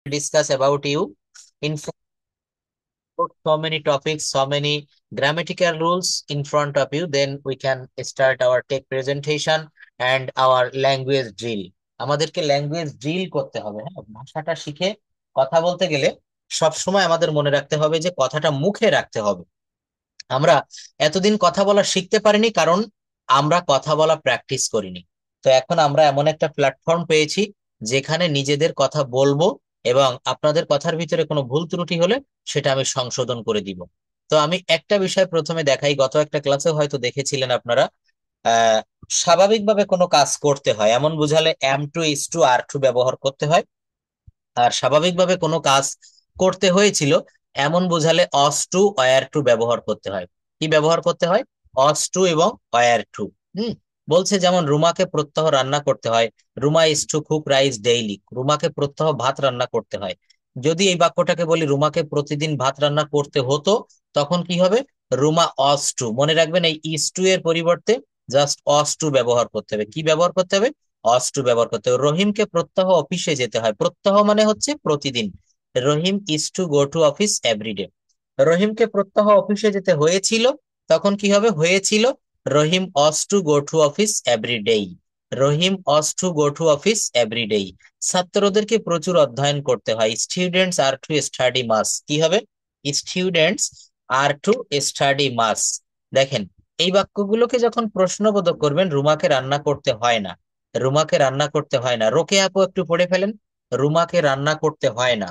discuss about you in so many topics, so many grammatical rules in front of you. Then we can start our tech presentation and our language drill. আমাদেরকে language drill করতে হবে, হ্যাঁ। ভাষাটা শিখে কথা বলতে গেলে সব সময় আমাদের মনে রাখতে হবে যে কথাটা মুখে রাখতে হবে। আমরা এতদিন কথা বলা শিখতে পারিনি কারণ আমরা কথা বলা প্র্যাকটিস করিনি। তো এখন আমরা এমন একটা প্ল্যাটফর্ম পেয়েছি যেখানে নিজেদের কথা বলবো এবং আপনাদের কথার ভিতরে কোনো ভুল ত্রুটি হলে সেটা আমি সংশোধন করে দিব। তো আমি একটা বিষয় প্রথমে দেখাই, গত একটা ক্লাসে হয়তো দেখেছিলেন আপনারা। আহ স্বাভাবিকভাবে কোনো কাজ করতে হয় এমন বুঝালে am to is to are to ব্যবহার করতে হয়, আর স্বাভাবিকভাবে কোনো কাজ করতে হয়েছিল এমন বোঝালে অস টু ওয়্যার টু ব্যবহার করতে হয়। কি ব্যবহার করতে হয়? অস টু এবং ওয়্যার টু। হুম। বলছে যেমন রুমাকে প্রত্যহ রান্না করতে হয়, Ruma is to cook rice daily, রুমাকে প্রত্যহ ভাত রান্না করতে হয়। যদি এই বাক্যটাকে বলি রুমাকে প্রতিদিন ভাত রান্না করতে হতো, তখন কি হবে? রুমা অস টু। মনে রাখবেন এই ইস টু এর পরিবর্তে জাস্ট অস টু ব্যবহার করতে হবে। কি ব্যবহার করতে হবে? অস টু ব্যবহার করতে হবে। রহিমকে প্রত্যহ অফিসে যেতে হয়, প্রত্যহ মানে হচ্ছে প্রতিদিন। Rahim is to go to office everyday. রহিমকে প্রত্যহ অফিসে যেতে হয়েছিল, তখন কি হবে? হয়েছিল। Rahim has to go to office everyday. Rahim has to go to office everyday. ছাত্রদেরকে প্রচুর অধ্যয়ন করতে হয়, students are to study much. কি হবে? Students are to study much. দেখেন, এই বাক্যগুলোকে যখন প্রশ্নবোধক করবেন, রুমাকে রান্না করতে হয় না, রুমাকে রান্না করতে হয় না। রোকে আপু একটু পড়ে ফেলেন, রুমাকে রান্না করতে হয় না।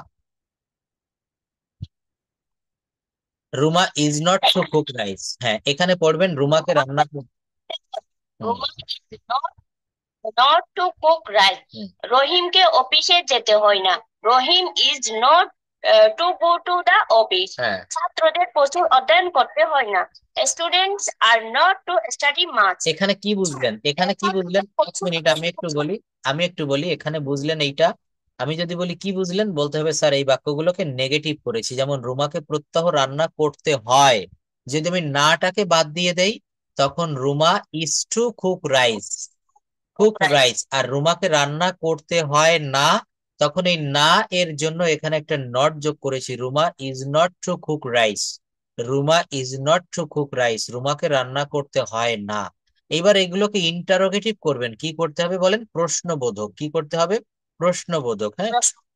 Ruma is not to cook rice. হ্যাঁ, এখানে পড়বেন রুমাকে রান্না hmm, Roma not to cook rice. Hmm. রহিমকে অফিসে যেতে হয় না। Rahim is not to go to the office. হ্যাঁ, ছাত্রদের প্রচুর অধ্যয়ন করতে হয় না। Students are not to study much. এখানে কি বুঝলেন? এখানে কি বুঝলেন? এক মিনিট, আমি একটু বলি এখানে বুঝলেন এইটা। আমি যদি বলি কি বুঝলেন, বলতে হবে স্যার এই বাক্যগুলোকে নেগেটিভ করেছি। যেমন রুমাকে প্রত্যহ রান্না করতে হয়, যদি আমি নাটাকে বাদ দিয়ে দেই, তখন Ruma is to cook rice, cook rice. আর রুমাকে রান্না করতে হয় না, তখন এই না এর জন্য এখানে একটা নট যোগ করেছি। Ruma is not to cook rice, Ruma is not to cook rice, রুমাকে রান্না করতে হয় না। এবার এগুলোকে ইন্টারোগেটিভ করবেন, কি করতে হবে বলেন? প্রশ্নবোধক। কি করতে হবে? প্রশ্নবোধক, হ্যাঁ।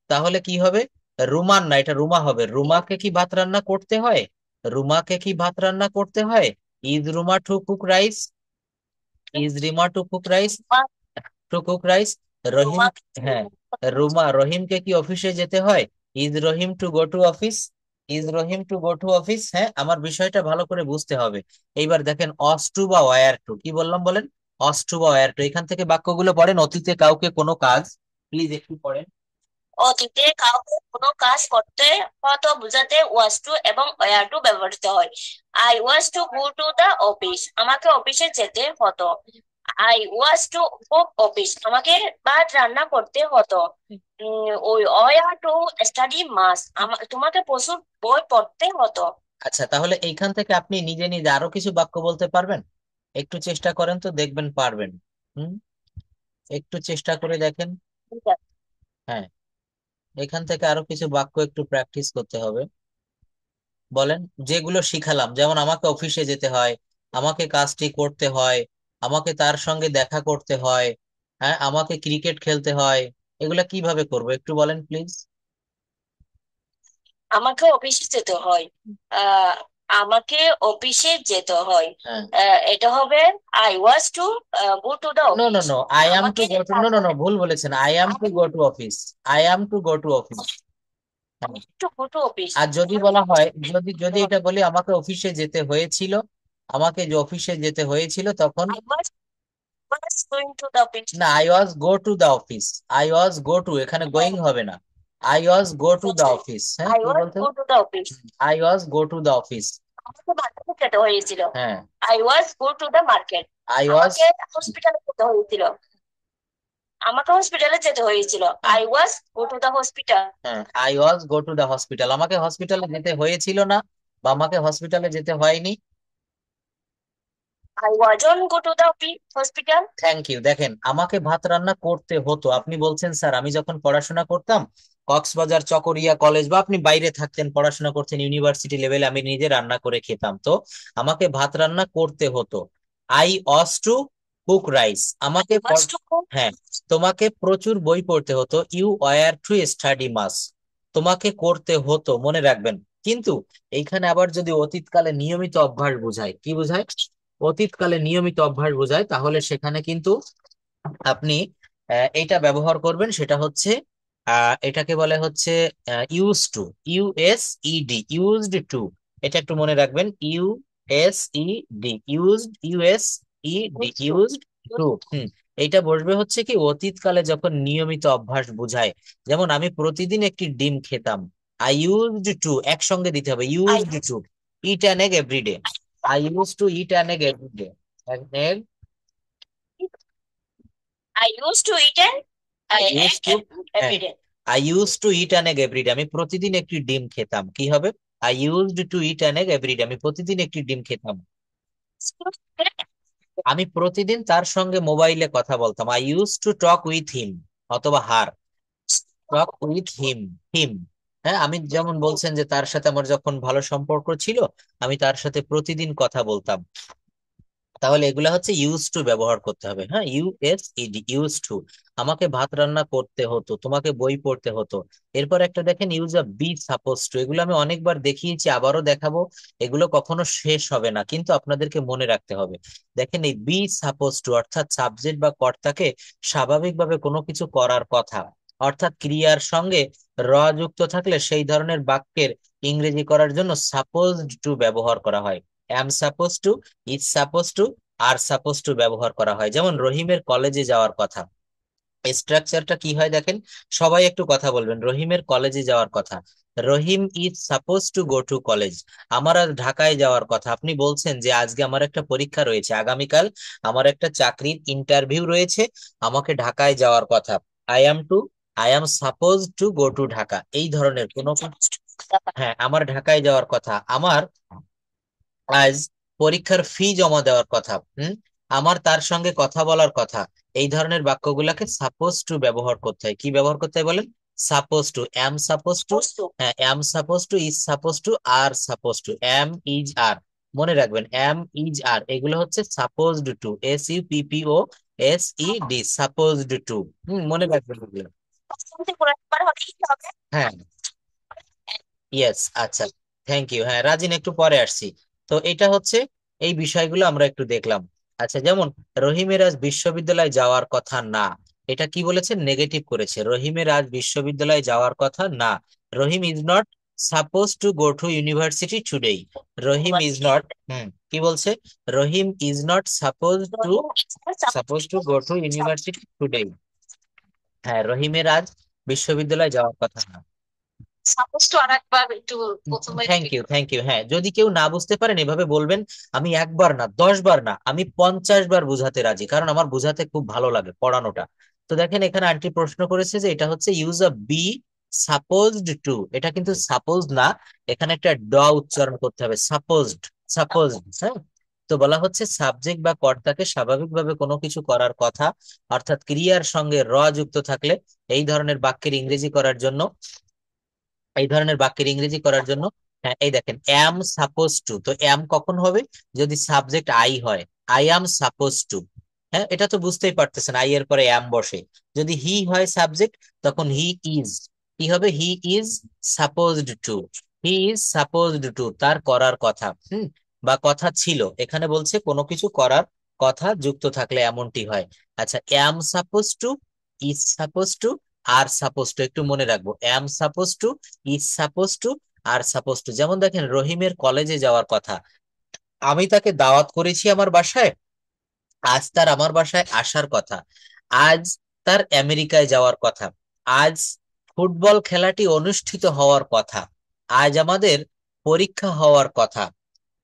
তাহলে কি হবে? রুমান না, এটা রুমা হবে। রুমাকে কি ভাত রান্না করতে হয়? রুমাকে কি ভাত রান্না করতে হয়? Is Ruma to cook rice? Is Rima to cook rice? To cook rice. Rahim, হ্যাঁ, রহিমকে কি অফিসে যেতে হয়? Is Rahim to go to office? Is Rahim to go to office. হ্যাঁ, আমার বিষয়টা ভালো করে বুঝতে হবে। এইবার দেখেন অস টু বা ওয়্যার টু, কি বললাম বলেন? অস টু বা ওয়্যার টু। এখান থেকে বাক্যগুলো পড়েন। অতীতে কাউকে কোনো কাজ, প্লিজ একটু পড়েন। অতীতে কাউকে কোনো কাজ করতে হতো বোঝাতে ওয়াজ টু এবং ওয়ার টু ব্যবহৃত হয়। I was to go to the office. আমাকে অফিসে যেতে হতো। I was to cook office. আমাকে ভাত রান্না করতে হতো। ওই ওয়ার টু স্টাডি মাস। তোমাকে প্রচুর বই পড়তে হতো। আচ্ছা, তাহলে এইখান থেকে আপনি নিজে নিজে আরো কিছু বাক্য বলতে পারবেন? একটু চেষ্টা করেন তো, দেখবেন পারবেন। হুম, একটু চেষ্টা করে দেখেন। ঠিক আছে। হ্যাঁ, এখান থেকে আরো কিছু বাক্য একটু প্র্যাকটিস করতে হবে। বলেন, যেগুলো শিখালাম, যেমন আমাকে অফিসে যেতে হয়, আমাকে কাজটি করতে হয়, আমাকে তার সঙ্গে দেখা করতে হয়, হ্যাঁ, আমাকে ক্রিকেট খেলতে হয়। এগুলা কিভাবে করবো একটু বলেন প্লিজ। আমাকে অফিসে যেতে হয়। আহ আমাকে অফিসে যেতে হয়। হ্যাঁ, এটা হবে I was to go to the no no office. No, I am to আমাকে go to, no no no, ভুল বলেছেন। I am to go to office, I am to go to office. To go to office. আর যদি বলা হয়, যদি যদি এটা বলি আমাকে অফিসে যেতে হয়েছিল, আমাকে যে অফিসে যেতে হয়েছিল, তখন I was going to the office. না, I was go to the office. I was go to, এখানে গোয়িং হবে না। I was go to the office. হ্যাঁ, আই কি ওয়াজ বলতে গো হবে? To the office. I was go to the office. আমাকে মার্কেটে যেতে হয়েছিল। হ্যাঁ, I was go to the market. I was, আমাকে হসপিটালে যেতে হয়েছিল। আমাকে হসপিটালে যেতে হয়েছিল। হ্যাঁ, I was go to the hospital. হ্যাঁ, I was go to the hospital. আমাকে হসপিটালে যেতে হয়েছিল না, বা আমাকে হসপিটালে যেতে হয়নি। I wasn't go to the hospital. Thank you. দেখেন, আমাকে ভাত রান্না করতে হতো, আপনি বলছেন স্যার আমি যখন পড়াশোনা করতাম কক্সবাজার চকরিয়া কলেজ, বা আপনি বাইরে থাকতেন, পড়াশোনা করছেন ইউনিভার্সিটি লেভেলে, আমি নিজে রান্না করে খেতাম, তো আমাকে ভাত রান্না করতে হতো। আই অস টু কুক রাইস, আমাকে হ্যাঁ, তোমাকে প্রচুর বই পড়তে হতো। ইউ ওয়্যার টু স্টাডি মাস, তোমাকে করতে হতো, মনে রাখবেন। কিন্তু এইখানে আবার যদি অতীতকালে নিয়মিত অভ্যাস বোঝায়, কি বোঝায়? অতীতকালে নিয়মিত অভ্যাস বোঝায়, তাহলে সেখানে কিন্তু আপনি এইটা ব্যবহার করবেন, সেটা হচ্ছে এটাকে বলে হচ্ছে ইউজ টু, ইউএসইডি, ইউজড টু। এটা একটু মনে রাখবেন, ইউএসইডি, ইউজড, ইউএসইডি, ইউজড টু। এইটা বসবে হচ্ছে কি অতীতকালে যখন নিয়মিত অভ্যাস বোঝায়। যেমন আমি প্রতিদিন একটি ডিম খেতাম, আই ইউজড টু, একসঙ্গে দিতে হবে, used to eat an egg everyday. I use to eat an egg everyday, egg. I used to eat an use to, every day. I use to eat an egg everyday, আমি প্রতিদিন একটি ডিম খেতাম, কি হবে? I used to eat an egg everyday, আমি প্রতিদিন একটি ডিম খেতাম। আমি প্রতিদিন তার সঙ্গে মোবাইলে কথা বলতাম, I use to talk with him, অথবা হার, টক উইথ হিম, হিম। হ্যাঁ, আমি যেমন বলছেন যে তার সাথে আমার যখন ভালো সম্পর্ক ছিল, আমি তার সাথে প্রতিদিন কথা বলতাম। তাহলে এগুলা হচ্ছে ইউজ টু ব্যবহার করতে হবে। হ্যাঁ, ইউএসইডি, ইউজ টু। আমাকে ভাত রান্না করতে হতো, তোমাকে বই পড়তে হতো। এরপর একটা দেখেন, use a be suppose to, এগুলো আমি অনেকবার দেখিয়েছি, আবারও দেখাবো। এগুলো কখনো শেষ হবে না, কিন্তু আপনাদেরকে মনে রাখতে হবে। দেখেন, এই বি সাপোজ টু অর্থাৎ সাবজেক্ট বা কর্তাকে স্বাভাবিকভাবে কোনো কিছু করার কথা, অর্থাৎ ক্রিয়ার সঙ্গে র যুক্ত থাকলে সেই ধরনের বাক্যের ইংরেজি করার জন্য সাপোজ টু ব্যবহার করা হয়। Am suppose to, is suppose to, are suppose to ব্যবহার করা হয়। যেমন রহিমের কলেজে যাওয়ার কথা, স্ট্রাকচারটা কি হয় দেখেন, সবাই একটু কথা বলবেন। রহিমের কলেজে যাওয়ার কথা, Rahim is suppose to go to college. আমার আজ ঢাকায় যাওয়ার কথা, আপনি বলছেন যে আজকে আমার একটা পরীক্ষা রয়েছে, আগামীকাল আমার একটা চাকরির ইন্টারভিউ রয়েছে, আমাকে ঢাকায় যাওয়ার কথা। I am to, I am suppose to go to Dhaka, এই ধরনের কোনো, হ্যাঁ, আমার ঢাকায় যাওয়ার কথা, আমার আজ পরীক্ষার ফি জমা দেওয়ার কথা, আমার তার সঙ্গে কথা বলার কথা। এই ধরনের বাক্যগুলোকে সাপোজ টু ব্যবহার করতে হয়। কি ব্যবহার করতে হয় বলেন? Suppose to, am suppose to, হ্যাঁ, am suppose to, is suppose to, are suppose to, am is are, মনে রাখবেন, এম ইজ আর, এগুলো হচ্ছে supposed to, SUPPOSED, supposed to. মনে রাখবেন এগুলো। হ্যাঁ, ইয়েস, আচ্ছা, থ্যাংক ইউ। হ্যাঁ রাজিন, একটু পরে আসছি। তো এটা হচ্ছে, এই বিষয়গুলো আমরা একটু দেখলাম। আচ্ছা, যেমন রহিমের আজ বিশ্ববিদ্যালয়ে যাওয়ার কথা না, এটা কি বলেছে? নেগেটিভ করেছে, রহিমের আজ বিশ্ববিদ্যালয়ে যাওয়ার কথা না। Rahim is not suppose to go to university today. Rahim is not, কি বলছে? Rahim is not suppose to go to university today. হ্যাঁ, রহিমের আজ বিশ্ববিদ্যালয়ে যাওয়ার কথা না। সাপোজ টু আরেকবার একটু প্রথমে থ্যাংক ইউ, থ্যাংক ইউ। হ্যাঁ, যদি কেউ না বুঝতে পারেন এভাবে বলবেন, আমি একবার না 10 বার না, আমি 50 বার বুঝাতে রাজি, কারণ আমার বুঝাতে খুব ভালো লাগে পড়ানোটা। তো দেখেন, এখানে আন্টি প্রশ্ন করেছে যে এটা হচ্ছে use a be supposed to, এটা কিন্তু সাপোজ না, এখানে একটা ড উচ্চারণ করতে হবে, সাপোজড, সাপোজড। হ্যাঁ, তো বলা হচ্ছে সাবজেক্ট বা কর্তাকে স্বাভাবিকভাবে কোনো কিছু করার কথা, অর্থাৎ ক্রিয়ার সঙ্গে র যুক্ত থাকলে এই ধরনের বাক্যের ইংরেজি করার জন্য, এই ধরনের বাক্যের ইংরেজি করার জন্য, হ্যাঁ, এই দেখেন, অ্যাম সাপোজ টু, তো অ্যাম কখন হবে? যদি সাবজেক্ট আই হয়, আই অ্যাম সাপোজ টু। হ্যাঁ, এটা তো বুঝতেই পারতেছেন, আই এর পরে অ্যাম বসে। যদি হি হয় সাবজেক্ট, তখন হি ইজ, কি হবে? He is supposed to, he is supposed to, তার করার কথা, বা কথা ছিল। এখানে বলছে কোনো কিছু করার কথা যুক্ত থাকলে এমনটি হয়। আচ্ছা, am suppose to, is suppose to, are suppose to, একটু মনে রাখবো, am suppose to, is suppose to, are suppose to. যেমন দেখেন, রহিমের কলেজে যাওয়ার কথা, আমি তাকে দাওয়াত করেছি আমার বাসায়, আজ তার আমার বাসায় আসার কথা। আজ তার আমেরিকায় যাওয়ার কথা। আজ ফুটবল খেলাটি অনুষ্ঠিত হওয়ার কথা। আজ আমাদের পরীক্ষা হওয়ার কথা।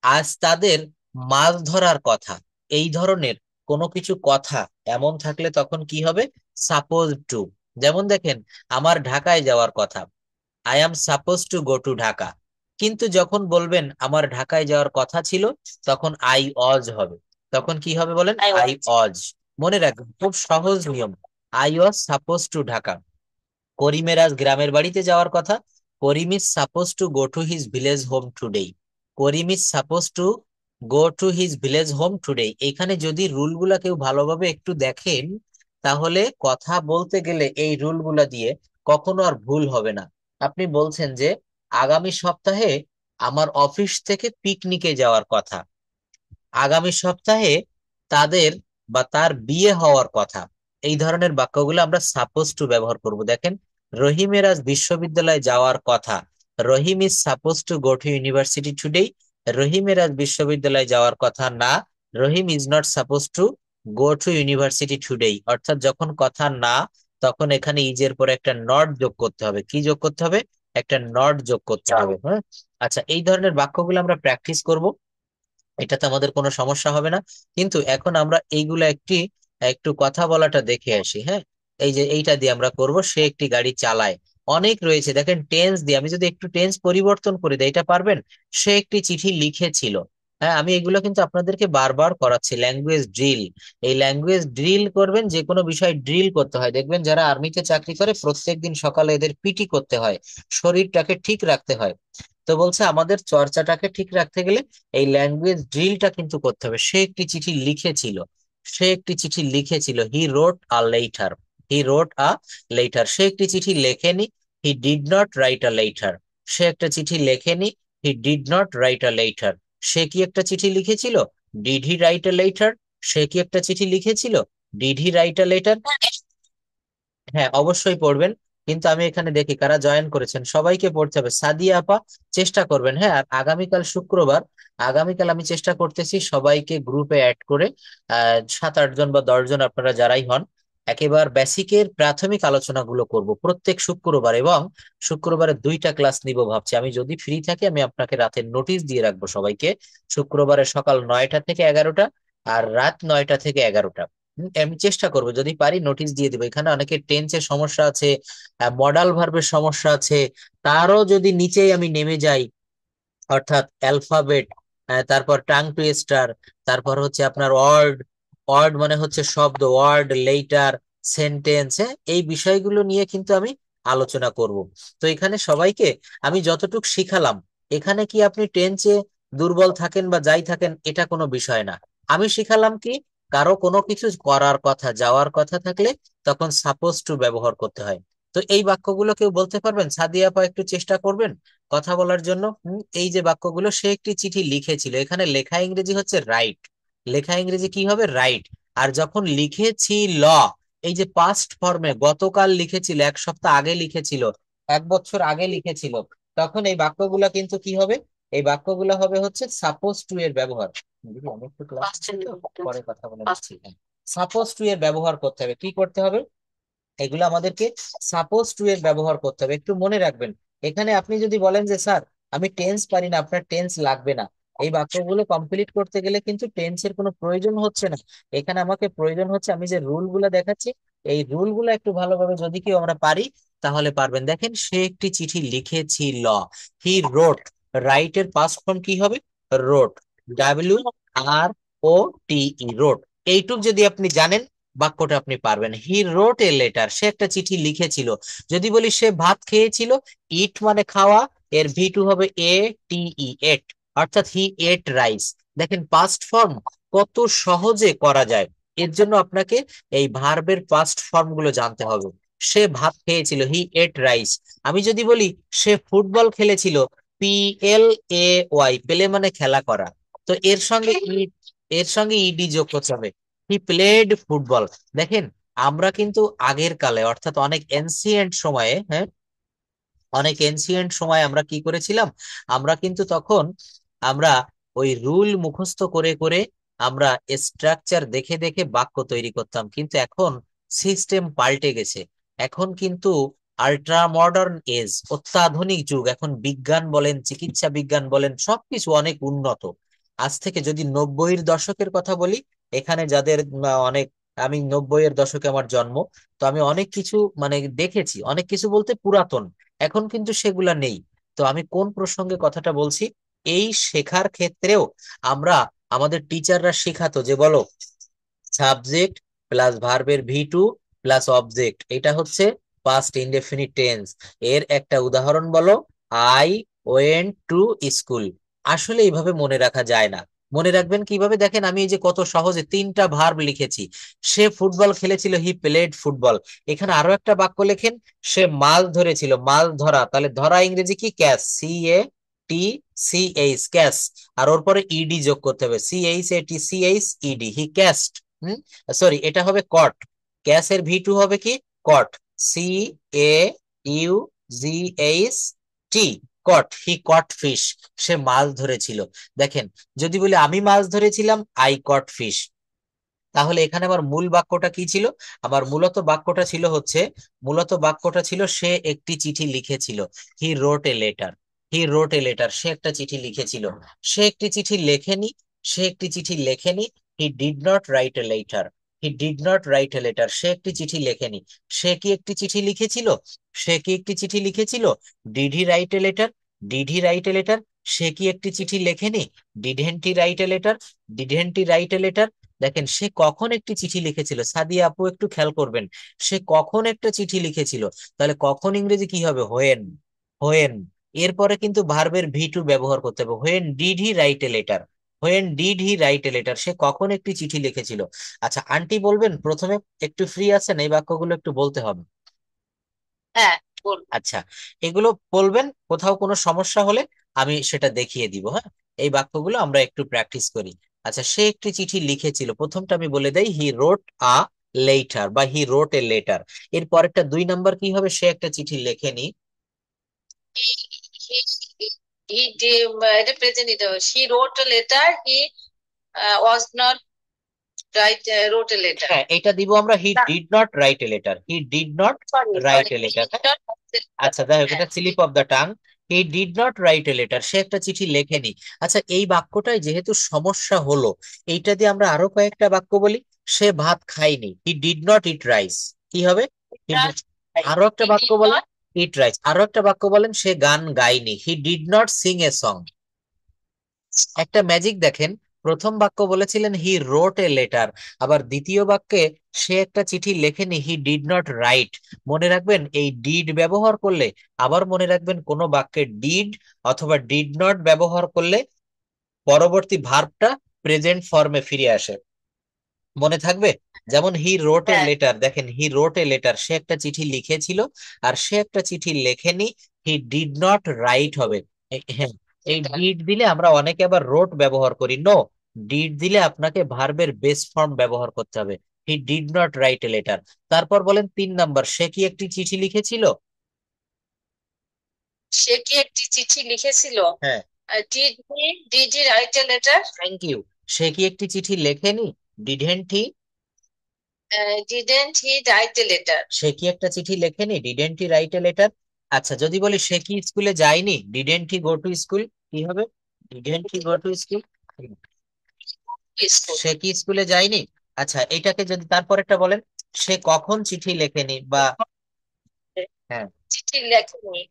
আজ তাদের মাছ ধরার কথা। এই ধরনের কোনো কিছু কথা এমন থাকলে তখন কি হবে? Suppose to. যেমন দেখেন, আমার ঢাকায় যাওয়ার কথা, I am suppose to go to Dhaka. কিন্তু যখন বলবেন আমার ঢাকায় যাওয়ার কথা ছিল, তখন আই অজ হবে। তখন কি হবে বলেন? আই অজ। মনে রাখবেন, খুব সহজ নিয়ম, I was suppose to Dhaka. করিমের আজ গ্রামের বাড়িতে যাওয়ার কথা। Karim is suppose to go to his village home today. Karim is suppose to go to his village home today. এখানে যদি রুলগুলা কেউ ভালোভাবে একটু দেখেন, তাহলে কথা বলতে গেলে এই রুলগুলা দিয়ে কখনো আর ভুল হবে না। আপনি বলছেন যে আগামী সপ্তাহে আমার অফিস থেকে পিকনিকে যাওয়ার কথা, আগামী সপ্তাহে তাদের বা তার বিয়ে হওয়ার কথা। এই ধরনের বাক্যগুলো আমরা সাপোজ টু ব্যবহার করব। দেখেন, রহিমের আজ বিশ্ববিদ্যালয়ে যাওয়ার কথা। Rahim is suppose to go to university today. রহিমের আজ বিশ্ববিদ্যালয়ে যাওয়ার কথা না, Rahim is not suppose to go to university today. অর্থাৎ যখন কথা না, তখন এখানে ইজের পরে একটা নট যোগ করতে হবে। কি যোগ করতে হবে? একটা নট যোগ করতে হবে। হ্যাঁ, আচ্ছা, এই ধরনের বাক্যগুলো আমরা প্র্যাকটিস করব, এটাতে আমাদের কোনো সমস্যা হবে না। কিন্তু এখন আমরা এইগুলা একটু কথা বলাটা দেখে আসি। হ্যাঁ, এই যে এইটা দিয়ে আমরা করব, সে একটি গাড়ি চালায়। অনেক রয়েছে, দেখেন টেন্স দিয়ে আমি যদি একটু টেন্স পরিবর্তন করে দিই, এটা পারবেন? সে একটি চিঠি লিখেছিল। হ্যাঁ, আমি এগুলো কিন্তু আপনাদেরকে বারবার করাচ্ছি, ল্যাঙ্গুয়েজ ড্রিল। এই ল্যাঙ্গুয়েজ ড্রিল করবেন, যে কোনো বিষয় ড্রিল করতে হয়। দেখবেন যারা আর্মিতে চাকরি করে প্রত্যেকদিন সকালে এদের পিটি করতে হয়, শরীরটাকে ঠিক রাখতে হয়। তো বলছে আমাদের চর্চাটাকে ঠিক রাখতে গেলে এই ল্যাঙ্গুয়েজ ড্রিলটা কিন্তু করতে হবে। সে একটি চিঠি লিখেছিল, সে একটি চিঠি লিখেছিল। হি রোট a letter, he রোট a letter. সে একটি চিঠি লেখেনি, he did not write a letter. সে একটা চিঠি লেখেনি, he did not write a letter. সে কি একটা চিঠি লিখেছিল? Did he write a letter? সে কি একটা চিঠি লিখেছিল? Did he write a letter? হ্যাঁ, অবশ্যই পড়বেন। কিন্তু আমি এখানে দেখি কারা জয়েন করেছেন, সবাইকে পড়তে হবে। সাদিয়া আপা, চেষ্টা করবেন। হ্যাঁ, আর আগামীকাল শুক্রবার, আগামীকাল আমি চেষ্টা করতেছি সবাইকে গ্রুপে অ্যাড করে 7-8 জন বা 10 জন আপনারা যারাই হন, একেবারে বেসিকের প্রাথমিক আলোচনাগুলো করব প্রত্যেক শুক্রবার। এবং শুক্রবারে 2টা ক্লাস নিব ভাবছি। আমি যদি ফ্রি থাকি আমি আপনাকে রাতের নোটিশ দিয়ে রাখবো সবাইকে, শুক্রবারে সকাল 9টা থেকে 11টা আর রাত 9টা থেকে 11টা। আমি চেষ্টা করব, যদি পারি নোটিশ দিয়ে দিব। এখানে অনেকে টেন্সের সমস্যা আছে, মডাল ভার্বের সমস্যা আছে, তারও যদি নিচেই আমি নেমে যাই, অর্থাৎ অ্যালফাবেট, তারপর টাং টুইস্টার, তারপর হচ্ছে আপনার ওয়ার্ড, ওয়ার্ড মানে হচ্ছে শব্দ, ওয়ার্ড, লেটার, সেন্টেন্স, হ্যাঁ, এই বিষয়গুলো নিয়ে কিন্তু আমি আলোচনা করব। তো এখানে সবাইকে আমি যতটুক শিখালাম, এখানে কি আপনি টেন্সে দুর্বল থাকেন বা যাই থাকেন, এটা কোনো বিষয় না। আমি শিখালাম কি, কারো কোনো কিছু করার কথা, যাওয়ার কথা থাকলে তখন সাপোজ টু ব্যবহার করতে হয়। তো এই বাক্যগুলো কেউ বলতে পারবেন? সাদিয়া আপা একটু চেষ্টা করবেন কথা বলার জন্য। এই যে বাক্যগুলো, সে একটি চিঠি লিখেছিল, এখানে লেখা ইংরেজি হচ্ছে রাইট। লেখা ইংরেজি কি হবে? রাইট। আর যখন লিখেছিল, এই যে পাস্ট ফর্মে, গতকাল লিখেছিল, 1 সপ্তাহ আগে লিখেছিল, 1 বছর আগে লিখেছিল, তখন এই বাক্যগুলা কিন্তু কি হবে? এই বাক্যগুলো হবে হচ্ছে সাপোজ টু এর ব্যবহার। দিদি, আমি একটু ক্লাস পরে কথা বলে নিচ্ছি। সাপোজ টু এর ব্যবহার করতে হবে। কি করতে হবে? এগুলো আমাদেরকে সাপোজ টু এর ব্যবহার করতে হবে। একটু মনে রাখবেন, এখানে আপনি যদি বলেন যে স্যার আমি টেন্স পারি না, আপনার টেন্স লাগবে না, এই বাক্যগুলো কমপ্লিট করতে গেলে কিন্তু টেন্সের কোনো প্রয়োজন হচ্ছে না। এখানে আমাকে প্রয়োজন হচ্ছে, আমি যে রুল গুলা দেখাচ্ছি, এই রুল গুলা একটু ভালোভাবে যদি কেউ আমরা পারি, তাহলে পারবেন। দেখেন, সে একটি চিঠি লিখেছিল, হি রোট। রাইট এর পাস্ট ফর্ম কি হবে? রোট, WROTE, রোট। এইটুক যদি আপনি জানেন, বাক্যটা আপনি পারবেন। হি রোট এ লেটার, সে একটা চিঠি লিখেছিল। যদি বলি সে ভাত খেয়েছিল, ইট মানে খাওয়া, এর V2 হবে ATE, এট। অর্থাৎ হি এট রাইস। দেখেন পাস্ট ফর্ম কত সহজে করা যায়। এর জন্য আপনাকে এই ভার্বের পাস্ট ফর্ম গুলো জানতে হবে। সে ভাত খেয়েছিল, হি এট রাইস। আমি যদি বলি সে ফুটবল খেলেছিল, PLAY, প্লে মানে খেলা করা, তো এর সঙ্গে ইডি যোগ করতে হবে। He played football. দেখেন, আমরা কিন্তু আগের কালে, অর্থাৎ অনেক এনসিয়েন্ট সময়ে, হ্যাঁ, অনেক এনসিয়েন্ট সময় আমরা কি করেছিলাম, আমরা কিন্তু তখন আমরা ওই রুল মুখস্থ করে করে আমরা স্ট্রাকচার দেখে দেখে বাক্য তৈরি করতাম। কিন্তু এখন সিস্টেম পাল্টে গেছে। এখন কিন্তু আল্ট্রা মডার্ন এজ, অত্যাধুনিক যুগ। এখন বিজ্ঞান বলেন, চিকিৎসা বিজ্ঞান বলেন, সবকিছু অনেক উন্নত। আজ থেকে যদি 90-এর দশকের কথা বলি, এখানে যাদের অনেক, আমি 90-এর দশকে আমার জন্ম, তো আমি অনেক কিছু মানে দেখেছি, অনেক কিছু বলতে পুরাতন। এখন কিন্তু সেগুলা নেই। তো আমি কোন প্রসঙ্গে কথাটা বলছি, এই শেখার ক্ষেত্রেও আমরা, আমাদের টিচাররা শেখাতো যে বলো সাবজেক্ট প্লাস ভার্বের V2 প্লাস অবজেক্ট, এটা হচ্ছে পাস্ট ইনডেফিনিট টেন্স। এর একটা উদাহরণ বলো। I went to school. আসলে এইভাবে মনে রাখা যায় না। মনে রাখবেন কিভাবে? দেখেন আমি এই যে কত সহজে তিনটা ভার্ব লিখেছি। সে ফুটবল খেলেছিল, হি প্লেড ফুটবল। এখানে আরো একটা বাক্য লেখেন, সে মাছ ধরেছিল, মাছ ধরা। তাহলে ধরা ইংরেজি কি? Catch, CATCH, catch. আর ওর পরে ইডি যোগ করতে হবে, CHATCHED, হি ক্যাচড। সরি, এটা হবে কট। ক্যাচের V2 হবে কি? কট, CAUGHT, কট। হি কট ফিশ, সে মাছ ধরেছিল। দেখেন, যদি বলি আমি মাছ ধরেছিলাম, আই কট ফিশ, তাহলে এখানে আমার মূল বাক্যটা কি ছিল? আমার মূলত বাক্যটা ছিল সে একটি চিঠি লিখেছিল। হি রোট এ লেটার। হি রোট এ লেটার, সে একটা চিঠি লিখেছিল। সে একটি চিঠি লেখেনি। সে একটি চিঠি লেখেনি। He did not write a letter. He did not write a letter, সে একটি চিঠি লেখেনি। সে কি একটি চিঠি লিখেছিল? সে কি একটি চিঠি লিখেছিল? Did he write a letter? Did he write a letter? সে কি একটি চিঠি লেখেনি? Didn't he write a letter? Didn't he write a letter? দেখেন, সে কখন একটি চিঠি লিখেছিল? সাদিয়া আপু একটু খেয়াল করবেন, সে কখন একটা চিঠি লিখেছিল। তাহলে কখন ইংরেজি কি হবে? হোয়েন। হোয়েন। এরপরে কিন্তু ভার্বের V2 ব্যবহার করতে হবে। When did he write a letter? When did he write a letter, সে কখন একটি চিঠি লিখেছিল? আচ্ছা আন্টি বলবেন প্রথমে, একটু ফ্রি আছেন? এই বাক্যগুলো একটু বলতে হবে। হ্যাঁ, বল। আচ্ছা, এগুলো বলবেন, কোথাও কোনো সমস্যা হলে আমি সেটা দেখিয়ে দিব। হ্যাঁ, এই বাক্যগুলো আমরা একটু প্র্যাকটিস করি। আচ্ছা, সে একটি চিঠি লিখেছিল, প্রথমটা আমি বলে দেই, হি রোট আ লেটার বা হি রোট এ লেটার। এর পরেরটা 2 নাম্বার কি হবে? সে একটা চিঠি লেখেনি। এটা প্রেজেন্ট নিতে হবে। She wrote a letter. He was not wrote a letter. হ্যাঁ, এটা দিব আমরা, হি did not write a letter. He did not sorry right sorry, A he letter. did not write a letter. আচ্ছা যাই হোক, হ্যাঁ, এটা slip of the tongue. He did not write a letter, সে একটা চিঠি লেখেনি। আচ্ছা, এই বাক্যটাই যেহেতু সমস্যা হলো, এইটা দিয়ে আমরা আরো কয়েকটা বাক্য বলি। সে ভাত খায়নি, হি ডিড নট ইট রাইস। কি হবে? আরো একটা he বাক্য did বলেন, not. Eat rice. আরো একটা বাক্য বলেন, সে গান গায়নি, হি did not sing a song. একটা ম্যাজিক দেখেন, প্রথম বাক্য বলেছিলেন হি রোট এ লেটার, আবার দ্বিতীয় বাক্যে সে একটা চিঠি লেখেনি, হি ডিড নট রাইট। মনে রাখবেন, এই ডিড ব্যবহার করলে, আবার মনে রাখবেন, কোন বাক্যে ডিড অথবা ডিড নট ব্যবহার করলে পরবর্তী ভার্বটা প্রেজেন্ট ফর্মে ফিরে আসে। মনে থাকবে? যেমন হি রোট এ হ্যাঁ, লেটার, দেখেন হি রোট এ লেটার, সে একটা চিঠি লিখেছিল। আর সে একটা চিঠি লেখেনি, হি ডিড নট রাইট হবে। হ্যাঁ, এই সেটা। ডিড দিলে আমরা অনেকে আবার রোট ব্যবহার করি। নো, ডিড দিলে আপনাকে ভার্বের বেস ফর্ম ব্যবহার করতে হবে। হি did not write a letter. তারপর বলেন 3 নাম্বার, সে কি একটি চিঠি লিখেছিল? সে কি একটি চিঠি লিখেছিল? হ্যাঁ, Did he write a letter? Thank you. সে কি একটি চিঠি লেখেনি? Didn't he? Didn't he write a letter? সে কি একটা চিঠি লেখেনি? Didn't he write a letter. আচ্ছা, যদি বলি সে কি স্কুলে যায়নি? Didn't he go to school. কি হবে? Didn't he go to school. School. সে কি স্কুলে যায়নি? আচ্ছা, এটাকে যদি তারপর একটা বলেন, সে কখন চিঠি লেখেনি বা, হ্যাঁ, চিঠি লেখেনি।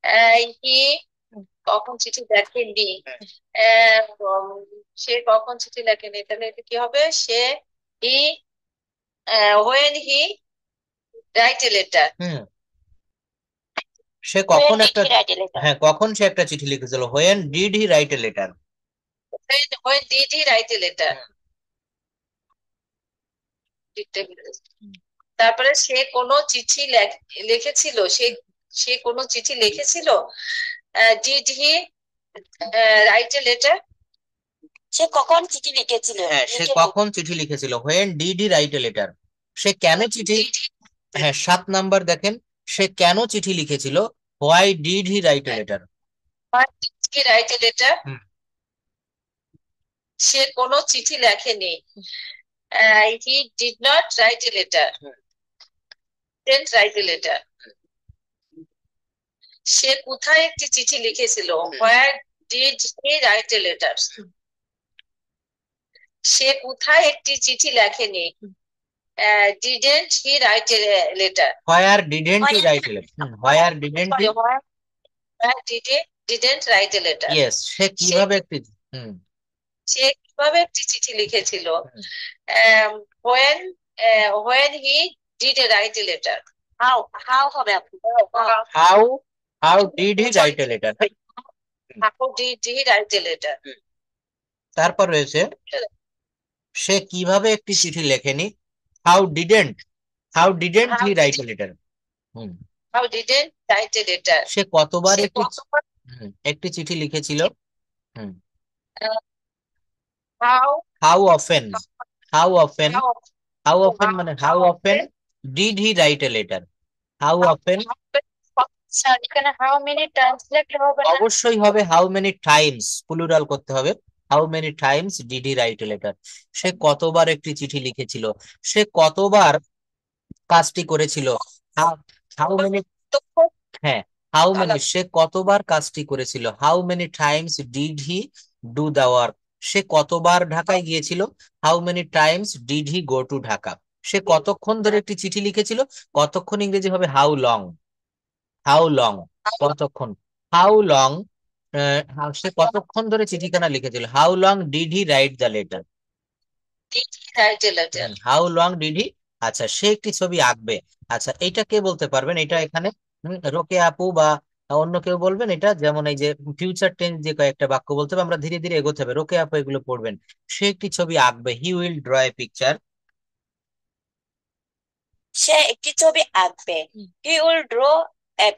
হ্যাঁ, হি কখন চিঠি লেখেনি? হ্যাঁ, সে কখন চিঠি লেখেনি, তাহলে এটা কি হবে? সে হি when he write a letter. Hmm, say When কখন did একটা, he write a letter? হ্যাঁ, কখন সে একটা চিঠি লিখেছিল? When did he write a letter. When did he write a letter? তারপরে সে কোনো চিঠি লিখেছিল। সে সে কোনো চিঠি লিখেছিল। Did he write a letter? সে কখন চিঠি লিখেছিল? হ্যাঁ, সে কখন চিঠি লিখেছিল? When did he write a letter. সে কেন চিঠি, হ্যাঁ 7 নাম্বার দেখেন, সে কেন চিঠি লিখেছিল? Why did he write a letter. Write a letter? সে কোনো চিঠি লেখেনি। He did not write a letter. Didn't write a letter. সে কোথায় একটি চিঠি লিখেছিল? Where did he write a letter? সে কোথায় একটি চিঠি লেখেনি। Didn't he write a letter? Where didn't he write a letter. Where didn't he, didn't write a letter. Yes, সে সে কিভাবে একটি, হুম, সে কিভাবে একটি চিঠি লিখেছিল? Hmm, when when he did write a letter. How হবে আপু। How how did he write a letter. How did he write a letter. তারপর রয়েছে সে কিভাবে একটি চিঠি লেখেনি, how didn't he write a letter. How didn't write a letter. সে কতবার একটি চিঠি লিখেছিল। How how often how often how often মানে how often did he write a letter. How often এখানে হাউ মেনি টাইমস লিখতে হবে না? অবশ্যই হবে হাউ মেনি টাইমস, প্লুরাল করতে হবে। How many times did he write a letter. সে কতবার একটি চিঠি লিখেছিল, সে কতবার কাজটি করেছিল। হাউ মেনি, হ্যাঁ হাউ মেনি, সে কতবার কাজটি করেছিল। How many times did he do the work. সে কতবার ঢাকায় গিয়েছিল। How many times did he go to Dhaka. সে কতক্ষণ ধরে একটি চিঠি লিখেছিল, কতক্ষণ ইংরেজি হবে হাউ লং। হাউ লং কতক্ষণ। হাউ লং সে কতক্ষণ ধরে চিঠিখানা লিখেছিল। How long did he write the letter. How long did he. আচ্ছা সে একটি ছবি আঁকবে। আচ্ছা এটা কে বলতে পারবেন, এটা এখানে রোকে আপু বা অন্য কেউ বলবেন এটা, যেমন এই যে ফিউচার টেন্স যে কয়েকটা বাক্য বলতে হবে, আমরা ধীরে ধীরে এগোতে হবে। রোকে আপু এগুলো পড়বেন। সে একটি ছবি আঁকবে, he will draw a picture. সে একটি ছবি আঁকবে, he will draw a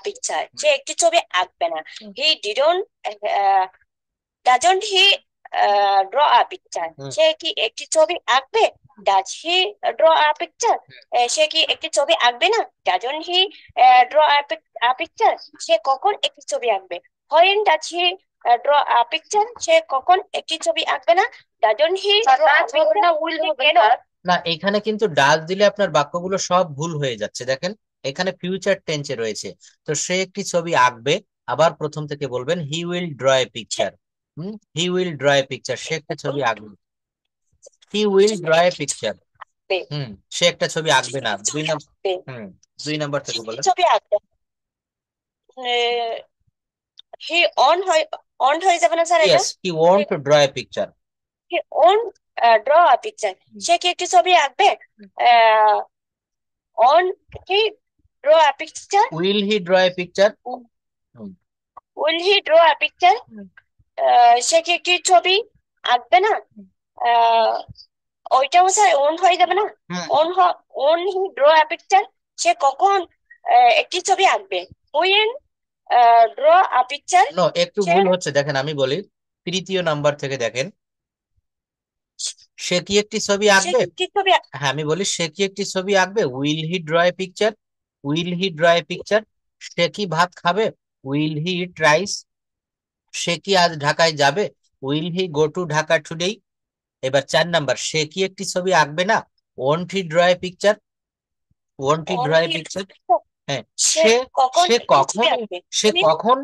picture. সে একটি ছবি আঁকবে না, he doesn't he draw a picture. সে কি একটি ছবি আঁকবে, does he draw a picture. সে কি একটি ছবি আঁকবে না, doesn't he draw a picture. সে কখন একটি ছবি আঁকবে, when does he draw a picture. সে কখন একটি ছবি আঁকবে না, doesn't he draw a picture. Will হবে না। না এখানে কিন্তু ডাজ দিলে আপনার বাক্যগুলো সব ভুল হয়ে যাচ্ছে। দেখেন এখানে ফিউচার টেন্সে রয়েছে। তো সে একটি ছবি আঁকবে, আবার প্রথম থেকে বলবেন he will draw a picture. He will draw a picture, সে একটা ছবি আঁকবে। He will draw a picture. সে একটা ছবি আঁকবে না। দুই নম্বর থেকে বলেন। ছবি আঁকবে, হি অন হয়ে যাবে না স্যার এটা? Yes, he won't to draw a picture. He won't draw a picture. সে কি একটি ছবি আঁকবে, won't he draw a picture. Will he draw a picture. Will he draw a picture. সে কি একটি ছবি আঁকবে না, ওইটাও স্যার ওন হয়ে যাবে না? Won't he draw a picture. সে কখন একটি ছবি আঁকবে, when draw a picture. No একটু ভুল হচ্ছে, দেখেন আমি বলি তৃতীয় নাম্বার থেকে দেখেন। সে কি একটি ছবি আঁকবে, হ্যাঁ আমি বলি সে কি একটি ছবি আঁকবে। Will he draw a picture. Will he draw a picture. সে কি ভাত খাবে, উইল হি ইট রাইস। সে কি আজ ঢাকায় যাবে, will he go to Dhaka today. এবার 4 নাম্বার, সে কি একটি ছবি আঁকবে না, won't he draw a picture. Won't he draw a picture. হ্যাঁ সে সে কখন সে কখন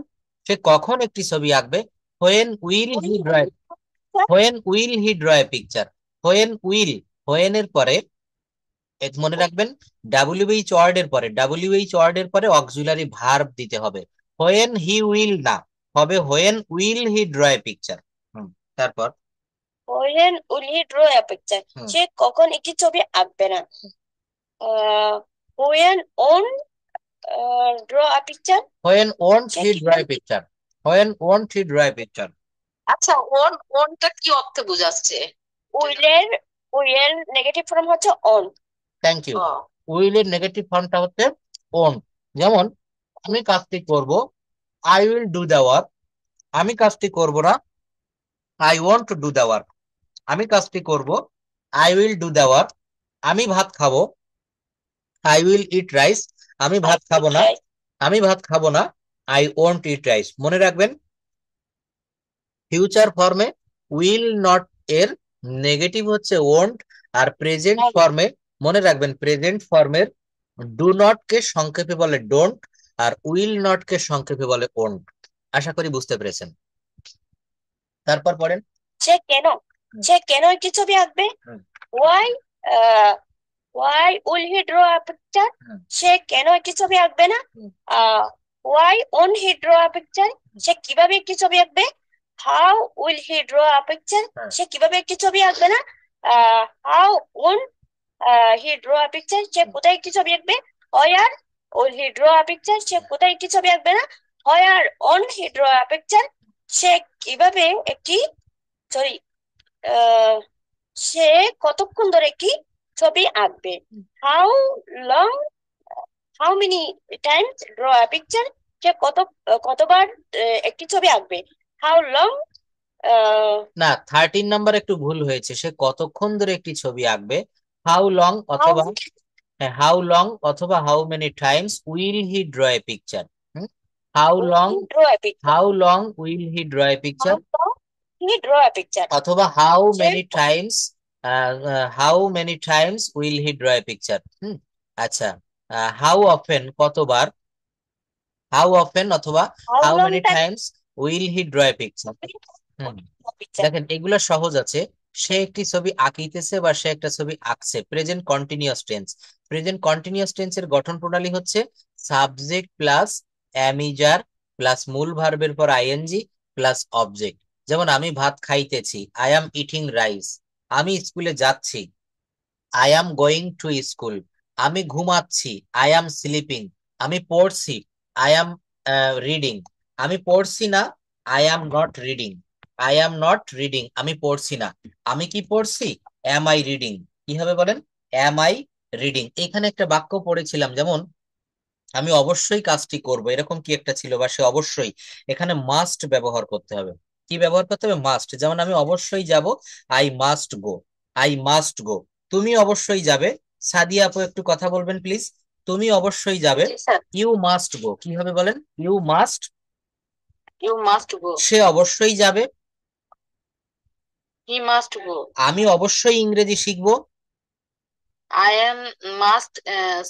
সে কখন একটি ছবি আঁকবে, when will he draw A. When will he draw a picture. When will, when এর পরে মনে রাখবেন ডাব্লিউএইচ ওয়ার্ড এর পরে অক্সিলারি ভার্ব দিতে হবে। হোয়েন হি উইল না, হবে when will he draw a picture. তারপর when will he draw a picture. সে কখন একটি ছবি আঁকবে না, when won't draw a picture. When won't he draw a picture. When won't he draw a picture. আচ্ছা ওনটা কি অর্থে বোঝাচ্ছে? উইলের নেগেটিভ ফর্ম হচ্ছে অন। Thank you. উইলের নেগেটিভ ফর্মটা হচ্ছে ওন। যেমন আমি কাজটি করব, I will do the work. আমি কাজটি করব না, I want to do the work. আমি কাজটি করব, I will do the work. আমি ভাত খাবো, আই উইল ইট রাইস। আমি ভাত খাবো না, আই ওয়ন্ট ইট রাইস। মনে রাখবেন ফিউচার ফর্মে উইল নট এর নেগেটিভ হচ্ছে ওন্ট, আর প্রেজেন্ট ফর্মে মনে রাখবেন প্রেজেন্ট ফর্মের ডু নট কে সংক্ষেপে বলে ডোন্ট, আর উইল নট কে সংক্ষেপে বলে ওন্ট। আশা করি বুঝতে পেরেছেন। তারপর পড়েন। সে কেন একটি ছবি আঁকবে, why will he draw a picture. সে কেন একটি ছবি আঁকবে না, why won't he draw a picture. সে কিভাবে একটি ছবি আঁকবে, how will he draw a picture. সে কিভাবে একটি ছবি আঁকবে না, how won't he draw a picture. সে কোথায় একটি ছবি আঁকবে, where will he draw a picture, সে কোথায় একটি ছবি আঁকবে না, where won't he draw a picture, সে কিভাবে একটি, সরি, সে কতক্ষণ ধরে একটি ছবি আঁকবে। How long, how many times draw a picture, সে কতবার একটি ছবি আঁকবে। হাউ লং, না, 13 নাম্বার একটু ভুল হয়েছে, সে কতক্ষণ ধরে একটি ছবি আঁকবে। হাউ লং হাউ অথবা হাউ লং অথবা how many times will he draw a picture. How long, draw a picture, how long will he draw a picture, how long he draw a picture, অথবা how সে many times, how many times will he draw a picture. আচ্ছা, how often কতবার, how often অথবা how how long many time times will he draw a picture. Hmm, picture. দেখেন এগুলা সহজ আছে। সে একটি ছবি আঁকিতেছে বা সে একটা ছবি আঁকছে, present continuous tense. Present continuous টেন্সের গঠন প্রণালী হচ্ছে সাবজেক্ট প্লাস অ্যামিজার প্লাস মূল ভার্বের পর আইএনজি প্লাস অবজেক্ট। যেমন আমি ভাত খাইতেছি, আই অ্যাম ইটিং রাইস। আমি স্কুলে যাচ্ছি, I am going to school. আমি ঘুমাচ্ছি, আই অ্যাম স্লিপিং। আমি পড়ছি, আই অ্যাম রিডিং। আমি পড়ছি না, I am not reading. I am not reading, আমি পড়ছি না। আমি কি পড়ছি, অ্যাম আই রিডিং। কি হবে বলেন, অ্যাম আই রিডিং। এখানে একটা বাক্য পড়েছিলাম, যেমন আমি অবশ্যই কাজটি করব, এরকম কি একটা ছিল, বা সে অবশ্যই, এখানে মাস্ট ব্যবহার করতে হবে। কি ব্যবহার করতে হবে, মাস্ট। যেমন আমি অবশ্যই যাব, I must go, I must go. তুমি অবশ্যই যাবে, সাদিয়া আপু একটু কথা বলবেন প্লিজ। তুমি অবশ্যই যাবে, জি স্যার। You must go. কি হবে বলেন, you must. You must go, সে অবশ্যই যাবে। হি মাস্ট গো, আমি অবশ্যই ইংরেজি শিখবো। I am must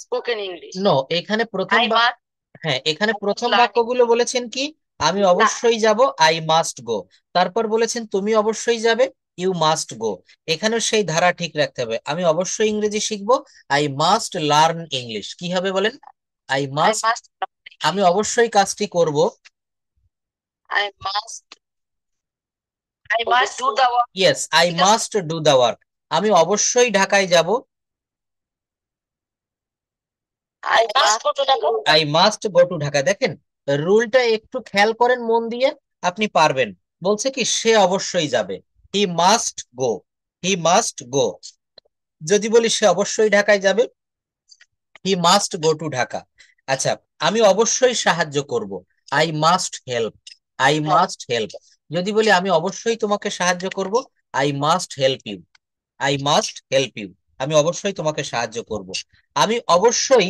spoken English, no, এখানে প্রথম আই মাস্ট হ্যাঁ, এখানে প্রথম লার্ন। বাক্যগুলো বলেছেন কি, আমি অবশ্যই যাব, আই মাস্ট গো। তারপর বলেছেন তুমি অবশ্যই যাবে, ইউ মাস্ট গো। এখানেও সেই ধারা ঠিক রাখতে হবে, আমি অবশ্যই ইংরেজি শিখবো, আই মাস্ট লার্ন ইংলিশ। কি হবে বলেন, আই আই মাস্ট। মাস্ট, আমি অবশ্যই কাজটি করব, I must, I must do the work. Yes, I ঠিক আছে, মাস্ট ডু দা ওয়ার্ক। আমি অবশ্যই ঢাকায় যাব, I must go to Dhaka. I must go to Dhaka. দেখেন রুলটা একটু খেয়াল করেন মন দিয়ে, আপনি পারবেন। বলছে কি সে অবশ্যই যাবে, he must go, he must গো। যদি বলি সে অবশ্যই ঢাকায় যাবে, he must go to Dhaka. আচ্ছা, আমি অবশ্যই সাহায্য করব, I must help, I must help. যদি বলি আমি অবশ্যই তোমাকে সাহায্য করব, I must help you, I must help you. আমি অবশ্যই তোমাকে সাহায্য করব। আমি অবশ্যই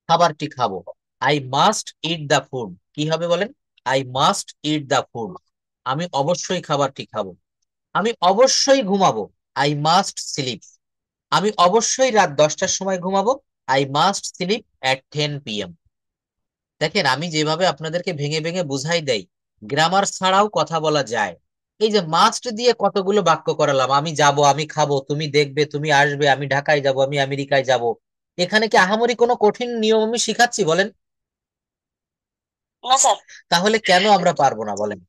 খাবারটি খাবো, I must eat the food. কি হবে বলেন, I must eat the food. আমি অবশ্যই খাবারটি খাবো। আমি অবশ্যই ঘুমাবো, আই মাস্ট স্লিপ। আমি অবশ্যই রাত 10টার সময় ঘুমাবো, I must slip at 10 PM। দেখেন আমি যেভাবে আপনাদেরকে ভেঙে ভেঙে বুঝাই দেই, গ্রামার ছাড়াও কথা বলা যায়। এই যে মাস্ট দিয়ে কতগুলো বাক্য করালাম, আমি যাব, আমি খাবো, তুমি দেখবে, তুমি আসবে, আমি ঢাকায় যাব, আমি আমেরিকায় যাব। এখানে কি আহামরি কোনো কঠিন নিয়ম আমি শিখাচ্ছি বলেন? না স্যার, তাহলে কেন আমরা পারবো না বলেন?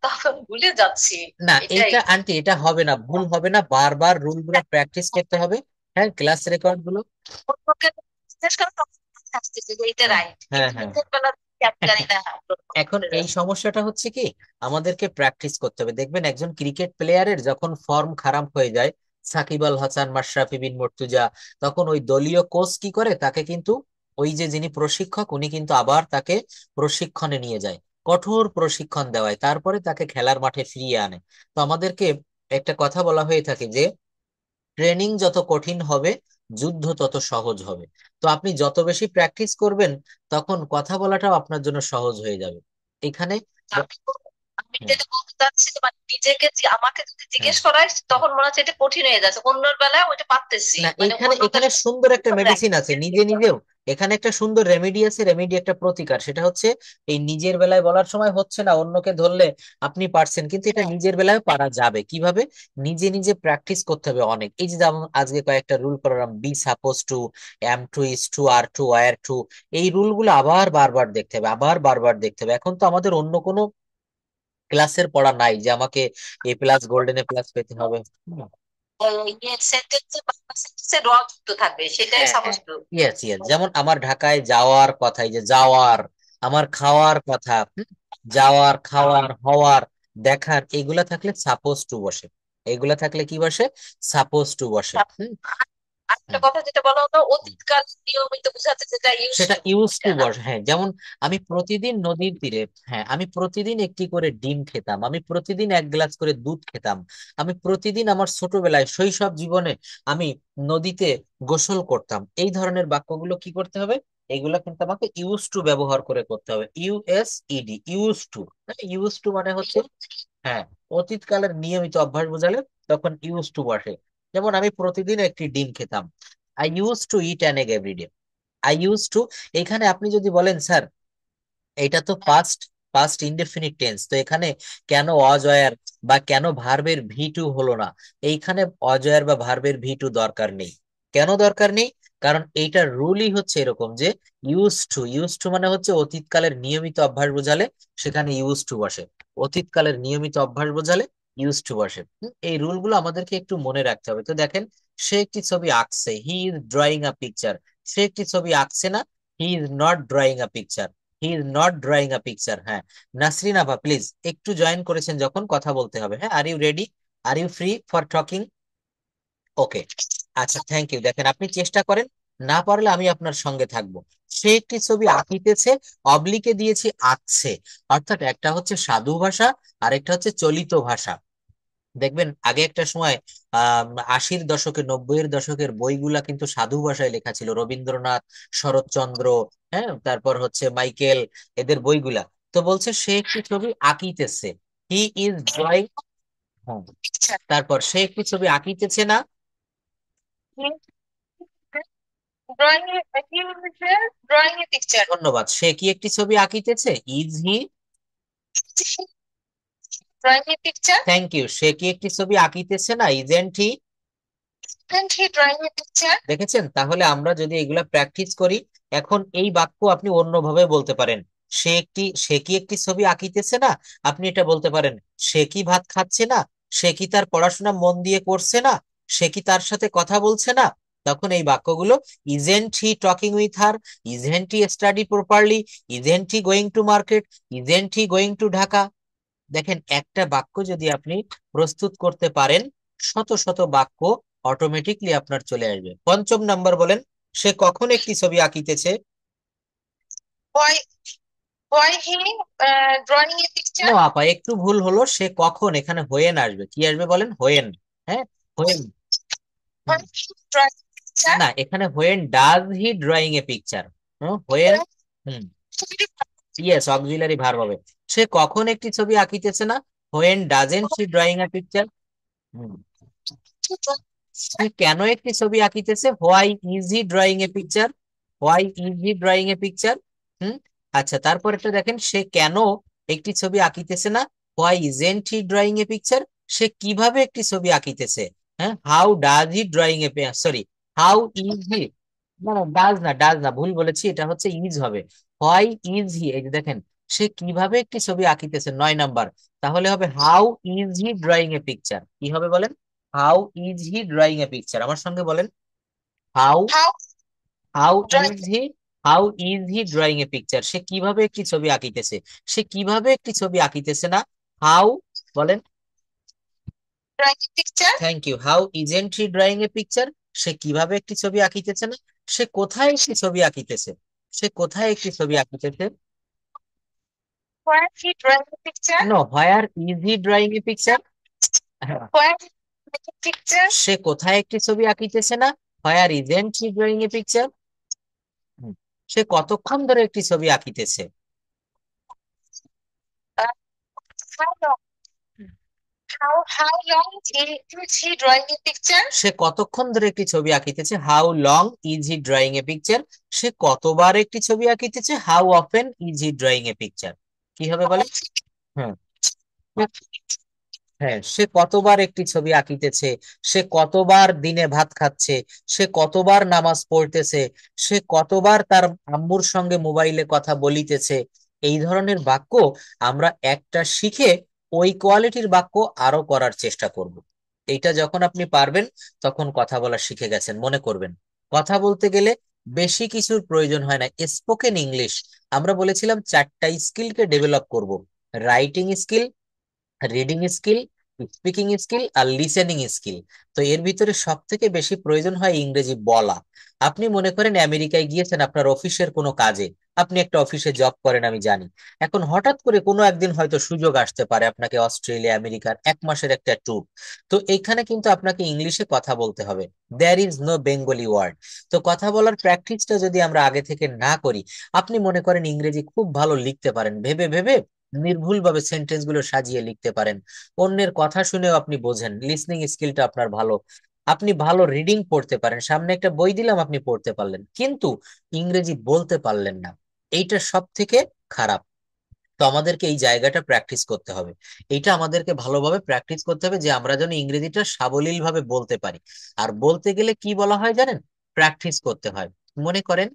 তখন ভুলে যাচ্ছি, না, এটাই। এইটা আন্টি এটা হবে না, ভুল হবে না, বারবার রুল গুলো প্র্যাকটিস করতে হবে। হ্যাঁ, ক্লাস রেকর্ড গুলো। অন্যকে জিজ্ঞেস করে তখন মাথায় আসতেছে যে এটা হ্যাঁ রাইট, হ্যাঁ কিন্তু হ্যাঁ। নিজের বেলা আমি জানি না। এখন এই সমস্যাটা হচ্ছে কি, আমাদেরকে প্র্যাকটিস করতে হবে। দেখবেন একজন ক্রিকেট প্লেয়ারের যখন ফর্ম খারাপ হয়ে যায়, সাকিব আল হাসান, মাশরাফি বিন মুর্তজা, তখন ওই দলীয় কোচ কি করে, তাকে কিন্তু ওই যে যিনি প্রশিক্ষক উনি কিন্তু আবার তাকে প্রশিক্ষণে নিয়ে যায়, কঠোর প্রশিক্ষণ দেওয়ায়, তারপরে তাকে খেলার মাঠে ফিরিয়ে আনে। তো আমাদেরকে একটা কথা বলা হয়ে থাকে যে ট্রেনিং যত কঠিন হবে, যুদ্ধ তত সহজ হবে। তো আপনি যত বেশি প্র্যাকটিস করবেন, তখন কথা বলাটাও আপনার জন্য সহজ হয়ে যাবে। এখানে আমি আমি হুম, যেটা বলতে চাচ্ছি, মানে নিজেকে আমাকে যদি হ্যাঁ। জিজ্ঞেস করায় তখন মনে হচ্ছে এটা কঠিন হয়ে যাচ্ছে, অন্যের বেলায় ওইটা পারতেছি, না, মানে এখানে অন্যদের এখানে সুন্দর একটা মেডিসিন আছে নিজে নিজেও। এখানে একটা সুন্দর রেমেডি আছে, রেমেডি একটা প্রতিকার, সেটা হচ্ছে এই নিজের বেলায় বলার সময় হচ্ছে না, অন্যকে ধরলে আপনি পারছেন, কিন্তু এটা নিজের বেলায় পারা যাবে কিভাবে, নিজে নিজে প্র্যাকটিস করতে হবে অনেক। এই যে যেমন আজকে কয়েকটা রুল করলাম, be suppose to, am to, is to, are to, were to. এই রুলগুলো আবার বারবার দেখতে হবে, আবার বারবার দেখতে হবে। এখন তো আমাদের অন্য কোনো ক্লাসের পড়া নাই যে আমাকে এ প্লাস গোল্ডেন এ প্লাস পেতে হবে। হুম। সেন্টেন্সে বাংলা সেন্টেন্সে র যুক্ত থাকবে, সেটাই সাপোজ টু। ইয়েস ইয়েস, যেমন আমার ঢাকায় যাওয়ার কথা, এই যে যাওয়ার, আমার খাওয়ার কথা, যাওয়ার, খাওয়ার, হওয়ার, দেখার, এগুলা থাকলে সাপোজ টু বসে। এগুলা থাকলে কি বসে? সাপোজ টু বসে। একটা কথা যেটা বলা হতো অতীতকাল নিয়মিত বোঝাতে, যেটা সেটা ইউজ টু বসে। হ্যাঁ, যেমন আমি প্রতিদিন নদীর তীরে, হ্যাঁ আমি প্রতিদিন একটি করে ডিম খেতাম, আমি প্রতিদিন এক গ্লাস করে দুধ খেতাম, আমি প্রতিদিন আমার ছোটবেলায় শৈশব জীবনে আমি নদীতে গোসল করতাম। এই ধরনের বাক্যগুলো কি করতে হবে? এগুলো কিন্তু আমাকে ইউজ টু ব্যবহার করে করতে হবে। ইউএসইডি, ইউজ টু। ইউজ টু মানে হচ্ছে, হ্যাঁ, অতীতকালের নিয়মিত অভ্যাস বোঝালে তখন ইউজ টু বসে। যেমন আমি প্রতিদিন একটি ডিম খেতাম, I use to eat an egg everyday. I use to, এখানে আপনি যদি বলেন স্যার এটা তো পাস্ট, পাস্ট ইনডেফিনিট টেন্স, তো এখানে কেন অজয়ার বা কেন ভার্বের ভি টু হলো না? এইখানে অজয়ার বা ভার্বের ভি টু দরকার নেই। কেন দরকার নেই? কারণ এইটার রুলই হচ্ছে এরকম যে ইউজ টু, ইউজ টু মানে হচ্ছে অতীতকালের নিয়মিত অভ্যাস বোঝালে সেখানে ইউজ টু বসে। অতীতকালের নিয়মিত অভ্যাস বোঝালে ইউজ টু বসে। এই রুলগুলো আমাদেরকে একটু মনে রাখতে হবে। তো দেখেন, সে একটি ছবি আঁকছে, he is drawing a picture. সে একটি ছবি আঁকছে না, he is not drawing a picture. He is not drawing a picture. হ্যাঁ, নাসরিন আপা প্লিজ একটু জয়েন করেছেন যখন কথা বলতে হবে। হ্যাঁ, are you ready? Are you free for talking? Okay, আচ্ছা, থ্যাংক ইউ। দেখেন আপনি চেষ্টা করেন, না পারলে আমি আপনার সঙ্গে থাকবো। সে একটি ছবি আঁকিতেছে, অবলিকে দিয়েছি আঁকছে, অর্থাৎ একটা হচ্ছে সাধু ভাষা আর একটা হচ্ছে চলিত ভাষা। দেখবেন আগে একটা সময় 80-এর দশকে, 90-এর দশকের বইগুলা কিন্তু সাধু ভাষায় লেখা ছিল, রবীন্দ্রনাথ, শরৎচন্দ্র, হ্যাঁ তারপর হচ্ছে মাইকেল, এদের বইগুলা। তো বলছে সে একটি ছবি আঁকিতেছে, হি ইজ ড্রয়িং। তারপর সে একটি ছবি আঁকিতেছে না। Drawing drawing a picture. ধন্যবাদ। সে কি একটি ছবি আঁকিতেছে? Is he drawing a picture. Thank you. সে কি একটি ছবি আঁকিতেছে না? Isn't he? Drawing a picture. দেখেছেন? তাহলে আমরা যদি এগুলা প্র্যাকটিস করি, এখন এই বাক্য আপনি অন্যভাবে বলতে পারেন। সে কি একটি ছবি আঁকিতেছে না, আপনি এটা বলতে পারেন সে কি ভাত খাচ্ছে না, সে কি তার পড়াশোনা মন দিয়ে করছে না, সে কি তার সাথে কথা বলছে না। তখন এই বাক্যগুলো, isn't he talking with her, isn't he study properly, isn't he going to market, isn't he going to Dhaka. দেখেন একটা বাক্য যদি আপনি প্রস্তুত করতে পারেন, শত শত বাক্য অটোমেটিকলি আপনার চলে আসবে। পঞ্চম নাম্বার বলেন, সে কখন একটি ছবি আঁকিতেছে? Why why he drawing a picture. No আপা, একটু ভুল হলো, সে কখন, এখানে হোয়েন আসবে। কি আসবে বলেন? হোয়েন। হ্যাঁ, হোয়েন। না, এখানে when does he drawing a picture. When, hmm, yes, auxiliary verb হবে। সে কখন একটি ছবি আঁকিতেছে না, when doesn't she drawing a picture. সে কেন একটি ছবি আঁকিতেছে? Why is he drawing a picture. Why is he drawing a picture. Hmm, আচ্ছা, তারপরেরটা দেখেন, সে কেন একটি ছবি আঁকিতেছে না, why isn't he drawing a picture. সে কিভাবে একটি ছবি আঁকিতেছে? হ্যাঁ, how does he drawing A, sorry, how is হি, না না, ডাজ না, ডাজ না, ভুল বলেছি, এটা হচ্ছে ইজ হবে। হোয়াই ইজ হি, এই যে দেখেন, সে কিভাবে একটি ছবি আঁকিতেছে, 9 নাম্বার। তাহলে হবে how is he drawing a picture. কি হবে বলেন? How is he drawing a picture. আমার সঙ্গে বলেন, how, how is he, how is he drawing a picture. সে কিভাবে একটি ছবি আঁকিতেছে? সে কিভাবে একটি ছবি আঁকিতেছে না, হাউ, বলেন, thank you. How isn't he drawing a picture. সে কিভাবে একটি ছবি আঁকিতেছে না। সে কোথায় একটি ছবি আঁকিতেছে? সে কোথায় একটি ছবি আঁকিতেছে? No, where is he drawing a picture. সে কোথায় একটি ছবি আঁকিতেছে না, where isn't he drawing a picture. সে কতক্ষণ ধরে একটি ছবি আঁকিতেছে? সে কতক্ষণ ধরে একটি ছবি আঁকিতেছে? How long is he drawing a picture. সে কতবার একটি ছবি আঁকিতেছে? How often is he drawing a picture. কি হবে বলে? হ্যাঁ, হ্যাঁ, সে কতবার একটি ছবি আঁকিতেছে, সে কতবার দিনে ভাত খাচ্ছে, সে কতবার নামাজ পড়তেছে, সে কতবার তার আম্মুর সঙ্গে মোবাইলে কথা বলিতেছে। এই ধরনের বাক্য আমরা একটা শিখে ওই কোয়ালিটির বাক্য আরো করার চেষ্টা করব। এইটা যখন আপনি পারবেন তখন কথা বলা শিখে গেছেন মনে করবেন। কথা বলতে গেলে বেশি কিছুর প্রয়োজন হয় না। স্পোকেন ইংলিশ আমরা বলেছিলাম 4টা স্কিলকে ডেভেলপ করব: writing skill, reading skill, speaking skill আর লিসেনিং স্কিল। তো এর ভিতরে সব থেকে বেশি প্রয়োজন হয় ইংরেজি বলা। আপনি মনে করেন আমেরিকায় গিয়েছেন আপনার অফিসের কোনো কাজে, আপনি একটা অফিসে জব করেন আমি জানি। এখন হঠাৎ করে কোনো একদিন হয়তো সুযোগ আসতে পারে আপনাকে অস্ট্রেলিয়া আমেরিকার 1 মাসের একটা ট্যুর। তো এইখানে কিন্তু আপনাকে ইংলিশে কথা বলতে হবে। There is no Bengali word. তো কথা বলার প্র্যাকটিসটা যদি আমরা আগে থেকে না করি, আপনি মনে করেন ইংরেজি খুব ভালো লিখতে পারেন, ভেবে ভেবে নির্ভুল ভাবে সেন্টেন্স গুলো সাজিয়ে লিখতে পারেন, অন্যের কথা শুনেও আপনি বোঝেন, লিসনিং স্কিলটা আপনার ভালো, আপনি ভালো রিডিং পড়তে পারেন, সামনে একটা বই দিলাম আপনি পড়তে পারলেন, কিন্তু ইংরেজি বলতে পারলেন না, এইটা সব থেকে খারাপ। তো আমাদেরকে এই জায়গাটা প্র্যাকটিস করতে হবে। এইটা আমাদেরকে ভালোভাবে প্র্যাকটিস করতে হবে যে আমরা যেন ইংরেজিটা সাবলীল ভাবে বলতে পারি। আর বলতে গেলে কি বলা হয় জানেন? প্র্যাকটিস করতে হয়। মনে করেন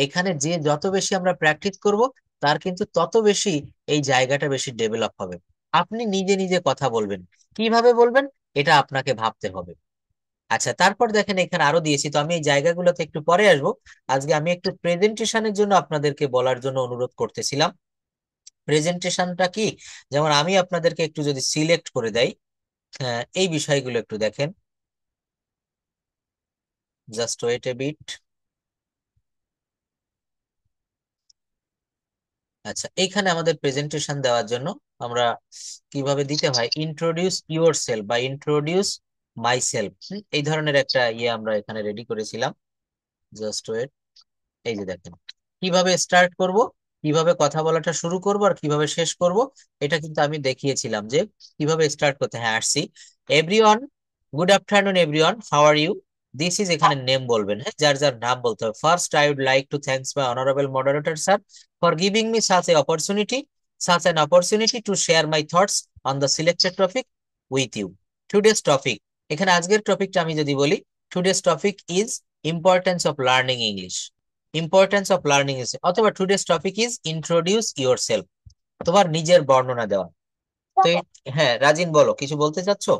এখানে যে যত বেশি আমরা প্র্যাকটিস করব, তার কিন্তু তত বেশি এই জায়গাটা বেশি ডেভেলপ হবে। আপনি নিজে নিজে কথা বলবেন, কিভাবে বলবেন এটা আপনাকে ভাবতে হবে। আচ্ছা, তারপর দেখেন এখানে আরো দিয়েছি, তো আমি এই জায়গাগুলোতে একটু পরে আসবো। আজকে আমি একটু প্রেজেন্টেশনের জন্য আপনাদেরকে বলার জন্য অনুরোধ করতেছিলাম। প্রেজেন্টেশনটা কি, যেমন আমি আপনাদেরকে একটু যদি সিলেক্ট করে দেই, এই বিষয়গুলো একটু দেখেন। Just wait a bit. আচ্ছা, এইখানে আমাদের প্রেজেন্টেশন দেওয়ার জন্য আমরা কিভাবে দিতে হয়, ইন্ট্রোডিউস ইউর সেলফ বা ইন্ট্রোডিউস মাই সেলফ, এই ধরনের একটা আমরা এখানে রেডি করেছিলাম। Just wait. এই যে দেখেন কিভাবে স্টার্ট করব, কিভাবে কথা বলাটা শুরু করব আর কিভাবে শেষ করব, এটা কিন্তু আমি দেখিয়েছিলাম যে কিভাবে স্টার্ট করতে। হ্যাঁ, আসছি। Everyone, good afternoon everyone, how are you. This is, এখানে নেম বলবেন, হ্যাঁ, যার যার নাম বলতে হবে। First I would like to thanks my honourable moderator sir for giving me such an opportunity to share my thoughts on the selected topic with you. Today's topic, এখানে আজকের টপিকটা আমি যদি বলি, today's topic is importance of learning English. Importance of learning is, অথবা today's topic is introduce yourself, তোমার নিজের বর্ণনা দেওয়া। তো হ্যাঁ রাজিন, বলো, কিছু বলতে চাচ্ছো?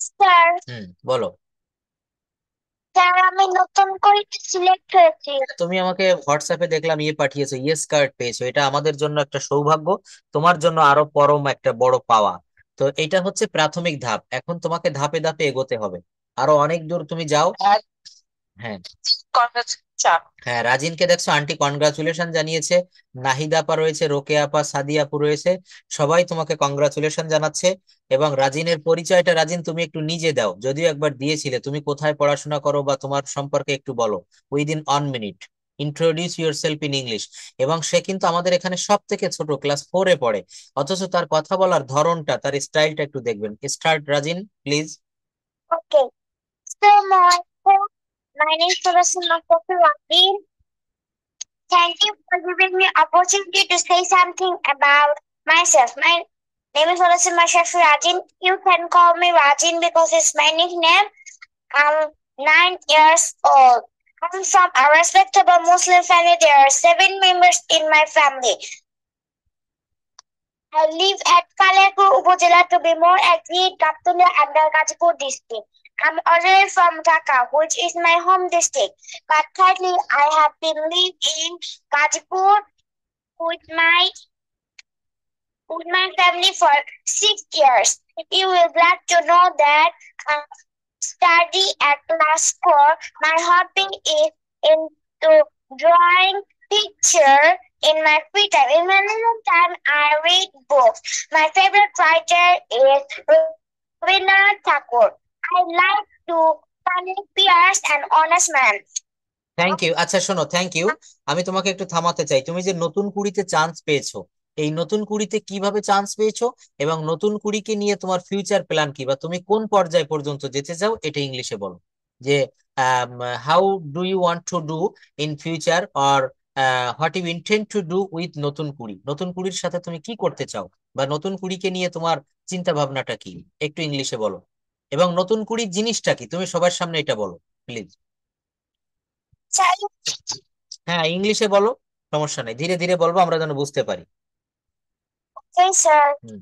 স্যার, বলো। স্যার আমি নতুন করে সিলেক্ট হয়েছি। তুমি আমাকে হোয়াটসঅ্যাপে দেখলাম পাঠিয়েছো, ইয়েস কার্ড পেয়েছো, এটা আমাদের জন্য একটা সৌভাগ্য, তোমার জন্য আরো পরম একটা বড় পাওয়া। তো এটা হচ্ছে প্রাথমিক ধাপ, এখন তোমাকে ধাপে ধাপে এগোতে হবে, আরো অনেক দূর তুমি যাও। হ্যাঁ, হ্যাঁ, রাজিনকে দেখছো, আন্টি কনগ্রাচুলেশন জানিয়েছে, নাহিদা আপা রয়েছে, রোকেয়া আপা, সাদিয়া আপু রয়েছে, সবাই তোমাকে কনগ্রাচুলেশন জানাচ্ছে। এবং রাজিনের পরিচয়টা রাজিন তুমি একটু নিজে দাও, যদিও একবার দিয়েছিলে, তুমি কোথায় পড়াশোনা করো বা তোমার সম্পর্কে একটু বলো, within 1 minute. Introduce yourself in English. এবং সে কিন্তু আমাদের এখানে সব থেকে ছোট, ক্লাস 4-এ পড়ে, অথচ তার কথা বলার ধরনটা, তার স্টাইলটা একটু দেখবেন। Start Rajin, please. Okay, so my name is Saraswati Ravi. Thank you for giving me opportunity to say something about myself. My name is Saraswati Rajin. You can call me Rajin because it's my nickname. I'm 9 years old. I'm from a respectable Muslim family. There are 7 members in my family. I live at Kalekur Upazila, to be more accurate, Gaptulia under Gazipur district. I'm originally from Dhaka, which is my home district. But currently, I have been living in Gazipur with my family for 6 years. You will glad to know that I study at class 4. My hobby is into drawing picture in my free time. In my leisure time, I read books. My favorite writer is Rabindranath Tagore. I like to funny peers and honest man. Thank you. আচ্ছা শোনো, thank you. আমি তোমাকে একটু থামাতে চাই, তুমি যে নতুন কুড়িতে চান্স পেয়েছো, এই নতুন কুড়িতে কিভাবে চান্স পেয়েছো এবং নতুন কুড়িকে নিয়ে তোমার ফিউচার প্ল্যান কি, বা তুমি কোন পর্যায় পর্যন্ত যেতে চাও, এটা ইংলিশে বলো। যে how do you want to do in future, or what you intend to do with নতুন কুড়ি, নতুন কুড়ির সাথে তুমি কি করতে চাও, বা নতুন কুড়িকে নিয়ে তোমার চিন্তা ভাবনাটা কি, একটু ইংলিশে বলো। এবং নতুন কুড়ির জিনিসটা কি, তুমি সবার সামনে এটা বলো প্লিজ। হ্যাঁ, ইংলিশে বলো, সমস্যা নেই, ধীরে ধীরে বলবো, আমরা যেন বুঝতে পারি। Okay, sir. হুম।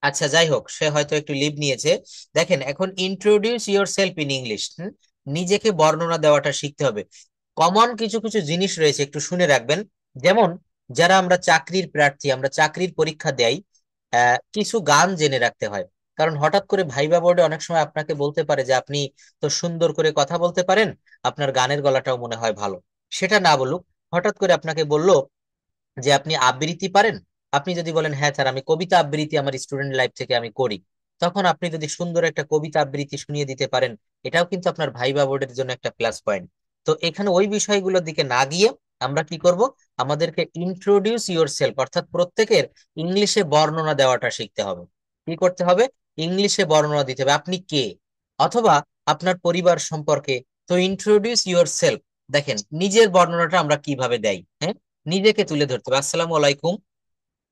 আচ্ছা, যাই হোক, সে হয়তো একটু লিভ নিয়েছে। দেখেন, এখন introduce yourself in English, নিজেকে বর্ণনা দেওয়াটা শিখতে হবে। কমন কিছু কিছু জিনিস রয়েছে, একটু শুনে রাখবেন। যেমন, যারা আমরা চাকরির প্রার্থী, আমরা চাকরির পরীক্ষা দেই, কিছু গান জেনে রাখতে হয়। কারণ হঠাৎ করে ভাইবা বোর্ডে অনেক সময় আপনাকে বলতে পারে যে আপনি তো সুন্দর করে কথা বলতে পারেন, আপনার গানের গলাটাও মনে হয় ভালো। সেটা না বলুক, হঠাৎ করে আপনাকে বললো যে আপনি আবৃত্তি পারেন। আপনি যদি বলেন হ্যাঁ স্যার, আমি কবিতা আবৃত্তি আমার স্টুডেন্ট লাইফ থেকে আমি করি, তখন আপনি যদি সুন্দর একটা কবিতা আবৃত্তি শুনিয়ে দিতে পারেন, এটাও কিন্তু আপনার ভাইবা বোর্ডের জন্য একটা প্লাস পয়েন্ট। তো এখানে ওই বিষয়গুলোর দিকে না গিয়ে আমরা কি করব, আমাদেরকে ইন্ট্রোডিউস ইউর সেলফ, অর্থাৎ প্রত্যেকের ইংলিশে বর্ণনা দেওয়াটা শিখতে হবে। কি করতে হবে? ইংলিশে বর্ণনা দিতে হবে আপনি কে, অথবা আপনার পরিবার সম্পর্কে। তো ইন্ট্রোডিউস ইউর সেলফ, দেখেন নিজের বর্ণনাটা আমরা কিভাবে দেই, হ্যাঁ, নিজেকে তুলে ধরতে হবে। আসসালামু আলাইকুম,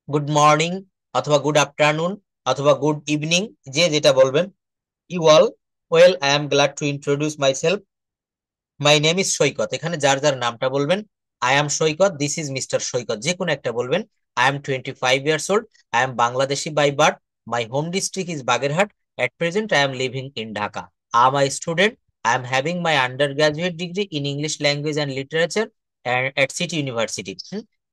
গুড মর্নিং, অথবা গুড আফটারনুন, অথবা গুড ইভিনিং, যে যেটা বলবেন। You all, well, I am glad to introduce myself, my name is Saikat. এখানে যার যার নামটা বলবেন। I am Saikat, this is mister Saikat, যে কোনো একটা বলবেন। I am 25 years old, I am Bangladeshi by birth, my home district is Bagerhat, at present I am living in Dhaka, I am I student, I am having my under graduate degree in English language and literature at city university.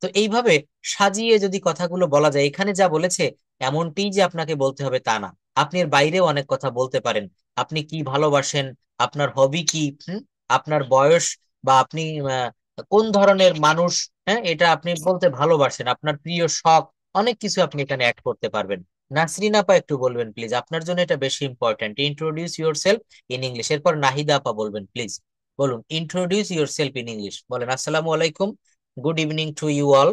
তো এইভাবে সাজিয়ে যদি কথাগুলো বলা যায়, এখানে যা বলেছে এমনটিই যে আপনাকে বলতে হবে তা না। আপনি এর বাইরেও অনেক কথা বলতে পারেন। আপনি কি ভালোবাসেন, আপনার হবি কি, আপনার বয়স, বা আপনি আহ, কোন ধরনের মানুষ, হ্যাঁ, এটা আপনি বলতে ভালোবাসেন, আপনার প্রিয় শখ, অনেক কিছু আপনি এখানে অ্যাড করতে পারবেন। নাসরিন আপা একটু বলবেন প্লিজ, আপনার জন্য এটা বেশি important, introduce yourself in English. এরপর নাহিদা আপা বলবেন প্লিজ, বলুন introduce yourself in English, বলেন আসসালামু আলাইকুম, good evening to you all.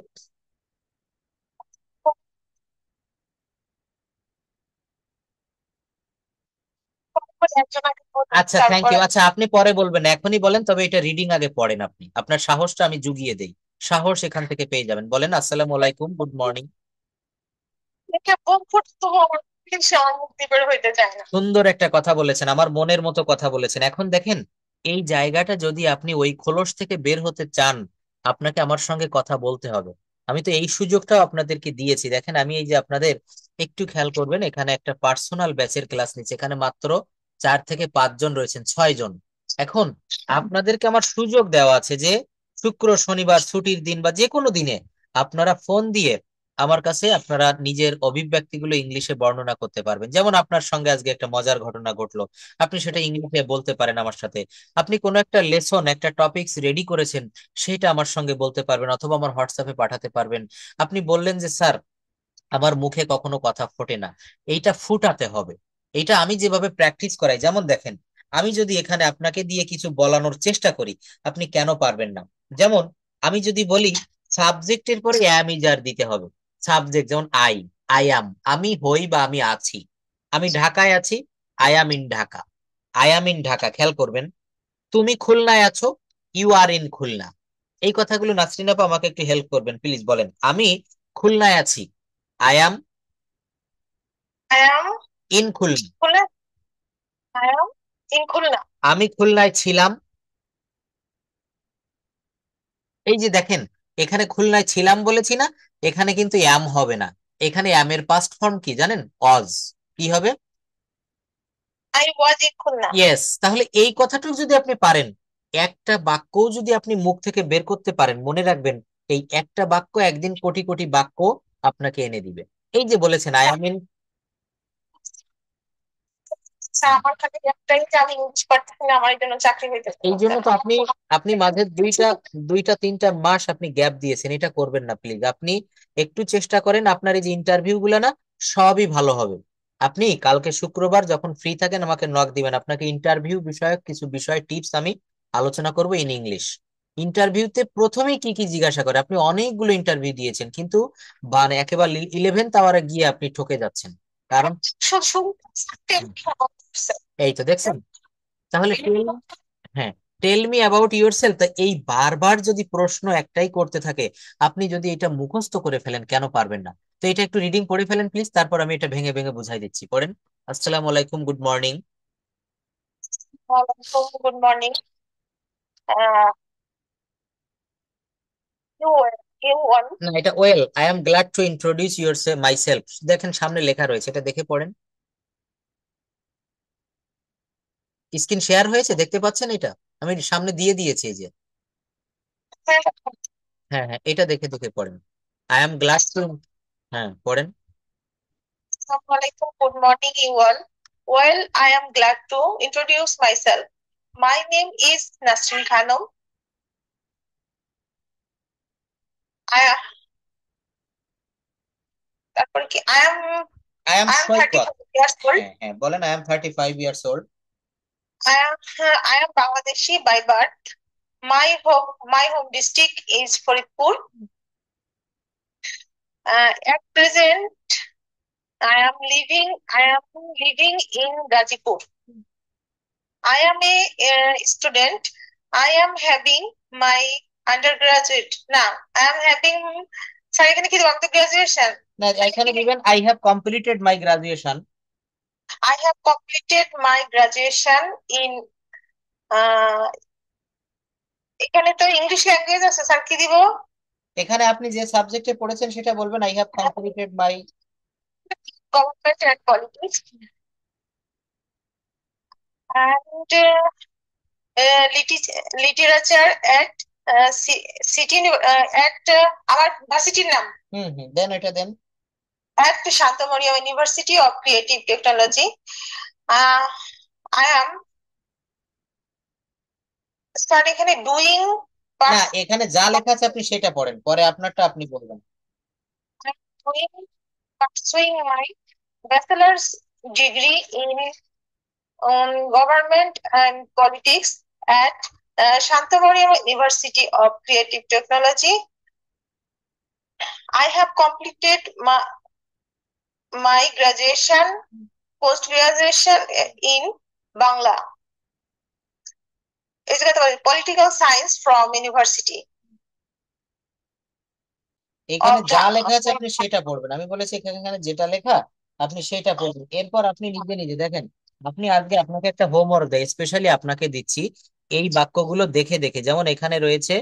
আচ্ছা, থ্যাংক ইউ। আচ্ছা, আপনি পরে বলবেন, এখনই বলেন, তবে এটা রিডিং আগে পড়েন আপনি, আপনার সাহসটা আমি জুগিয়ে দেই। সাহস এখান থেকে পেয়ে যাবেন, বলেন আসসালামু আলাইকুম, গুড মর্নিং। সুন্দর একটা কথা বলেছেন, আমার মনের মতো কথা বলেছেন। এখন দেখেন, এই জায়গাটা যদি আপনি ওই খোলস থেকে বের হতে চান, আপনাকে আমার সঙ্গে কথা বলতে হবে। আমি তো এই সুযোগটাও আপনাদেরকে দিয়েছি। দেখেন, আমি এই যে আপনাদের, একটু খেয়াল করবেন, এখানে একটা পার্সোনাল ব্যাচের ক্লাস নিচ্ছে, এখানে মাত্র 4 থেকে 5 জন রয়েছেন, 6 জন। এখন আপনাদেরকে আমার সুযোগ দেওয়া আছে যে শুক্র শনিবার ছুটির দিন বা যে কোনো দিনে আপনারা ফোন দিয়ে আমার কাছে আপনারা নিজের অভিব্যক্তিগুলো ইংলিশে বর্ণনা করতে পারবেন। যেমন আপনার সঙ্গে আজকে একটা মজার ঘটনা ঘটলো, আপনি সেটা ইংলিশে বলতে পারেন আমার সাথে। আপনি কোনো একটা লেসন, একটা টপিকস রেডি করেছেন, সেটা আমার সঙ্গে বলতে পারবেন, অথবা আমার হোয়াটসঅ্যাপে পাঠাতে পারবেন। আপনি বললেন যে স্যার, আমার মুখে কখনো কথা ফোটে না, এইটা ফুটাতে হবে। এইটা আমি যেভাবে প্র্যাকটিস করাই, যেমন দেখেন, আমি যদি এখানে আপনাকে দিয়ে কিছু বলানোর চেষ্টা করি, আপনি কেন পারবেন না? যেমন, আমি যদি বলি সাবজেক্টের পরে অ্যাম ইজ আর দিতে হবে। সাবজেক্ট যেমন আই, আই অ্যাম, আমি হই বা আমি আছি। আমি ঢাকায় আছি, I am in Dhaka, I am in Dhaka, খেয়াল করবেন। তুমি খুলনায় আছো, ইউ আর ইন খুলনা। এই কথাগুলো নাসরিন আপা আমাকে একটু হেল্প করবেন প্লিজ, বলেন আমি খুলনায় আছি, আই অ্যাম ইন খুলনা, আমি খুলনায় ছিলাম। এই যে দেখেন, এখানে খুলনায় ছিলাম বলেছি না, এখানে কিন্তু অ্যাম হবে না। এখানে অ্যাম এর পাস্ট ফর্ম কি জানেন? অজ। কি হবে? ইয়েস। তাহলে এই কথাটুকু যদি আপনি পারেন, একটা বাক্যও যদি আপনি মুখ থেকে বের করতে পারেন, মনে রাখবেন, এই একটা বাক্য একদিন কোটি কোটি বাক্য আপনাকে এনে দিবে। এই যে বলেছেন আই আই মিন, এই জন্য তো আপনি, আপনি মাঝে দুইটা দুইটা তিনটা মাস আপনি গ্যাপ দিয়েছেন। এটা করবেন না প্লিজ। আপনি একটু চেষ্টা করেন, আপনার এই যে ইন্টারভিউ গুলো না, সবই ভালো হবে। আপনি কালকে শুক্রবার যখন ফ্রি থাকেন আমাকে নক দিবেন, আপনাকে ইন্টারভিউ বিষয়ক কিছু বিষয় টিপস আমি আলোচনা করব ইন ইংলিশ। ইন্টারভিউতে প্রথমেই কি কি জিজ্ঞাসা করে, আপনি অনেকগুলো ইন্টারভিউ দিয়েছেন কিন্তু মানে একেবারে 11th আওয়ারে গিয়ে আপনি ঠকে যাচ্ছেন। কারণ এই তো দেখছেন। তাহলে হ্যাঁ, tell me about yourself. তা এই বারবার যদি প্রশ্ন একটাই করতে থাকে, আপনি যদি এটা মুখস্থ করে ফেলেন, কেন পারবেন না? তো এটা একটু রিডিং পড়ে ফেলেন প্লিজ, তারপর আমি এটা ভেঙে ভেঙে বুঝাই দিচ্ছি, পড়েন। আসসালামু আলাইকুম, গুড মর্নিং। A1. না, এটা well, I am glad to introduce your my self. দেখেন সামনে লেখা রয়েছে, এটা দেখে পড়েন। স্ক্রিন শেয়ার হয়েছে, দেখতে পাচ্ছেন এটা? আমি সামনে দিয়ে দিয়েছি এই যে। হ্যাঁ, হ্যাঁ হ্যাঁ, এটা দেখে দেখে পড়েন। আই এম গ্ল্যাড টু, হ্যাঁ পড়েন। Assalamu alaikum. Good morning, everyone. Well, I am glad to introduce myself. My name is Nasrin Khanum. I তারপরে কি I am I am Saikat. 35 years old. হ্যাঁ হ্যাঁ, বলেন I am 35 years old। I am Bangladeshi by birth. My home district is Faridpur. At present, I am living in Gazipur. I am a student. I am having my undergraduate now. I am having sorry, এখানে কি দেব graduation? না, এখানে দিবেন I have completed my graduation. I have completed my graduation in uh, এখানে তো English language আছে sir, কি দিব? এখানে আপনি যে সাবজেক্টে পড়েছেন সেটা বলবেন I have completed my. Government and politics and literature at city at আমার ভার্সিটির নাম দেন এটা দেন। at Shantomariam university of creative technology. I am sir এখানে ডুইং না, এখানে যা লেখা আছে আপনি সেটা পড়েন, পরে আপনারটা আপনি বলবেন। pursuing my bachelor's degree in government and politics at Shantamariam University of Creative Technology. I have completed my graduation, post-graduation in Bangla. Political science from university. এখানে যা লেখা আছে আপনি সেটা পড়বেন, আমি বলেছি এখানে যেটা লেখা আপনি সেটা পড়বেন। এরপর আপনি নিজে নিজে দেখেন, আপনি আজকে আপনাকে একটা হোমওয়ার্ক দেয়, স্পেশালি আপনাকে দিচ্ছি এই বাক্যগুলো দেখে দেখে। যেমন এখানে রয়েছে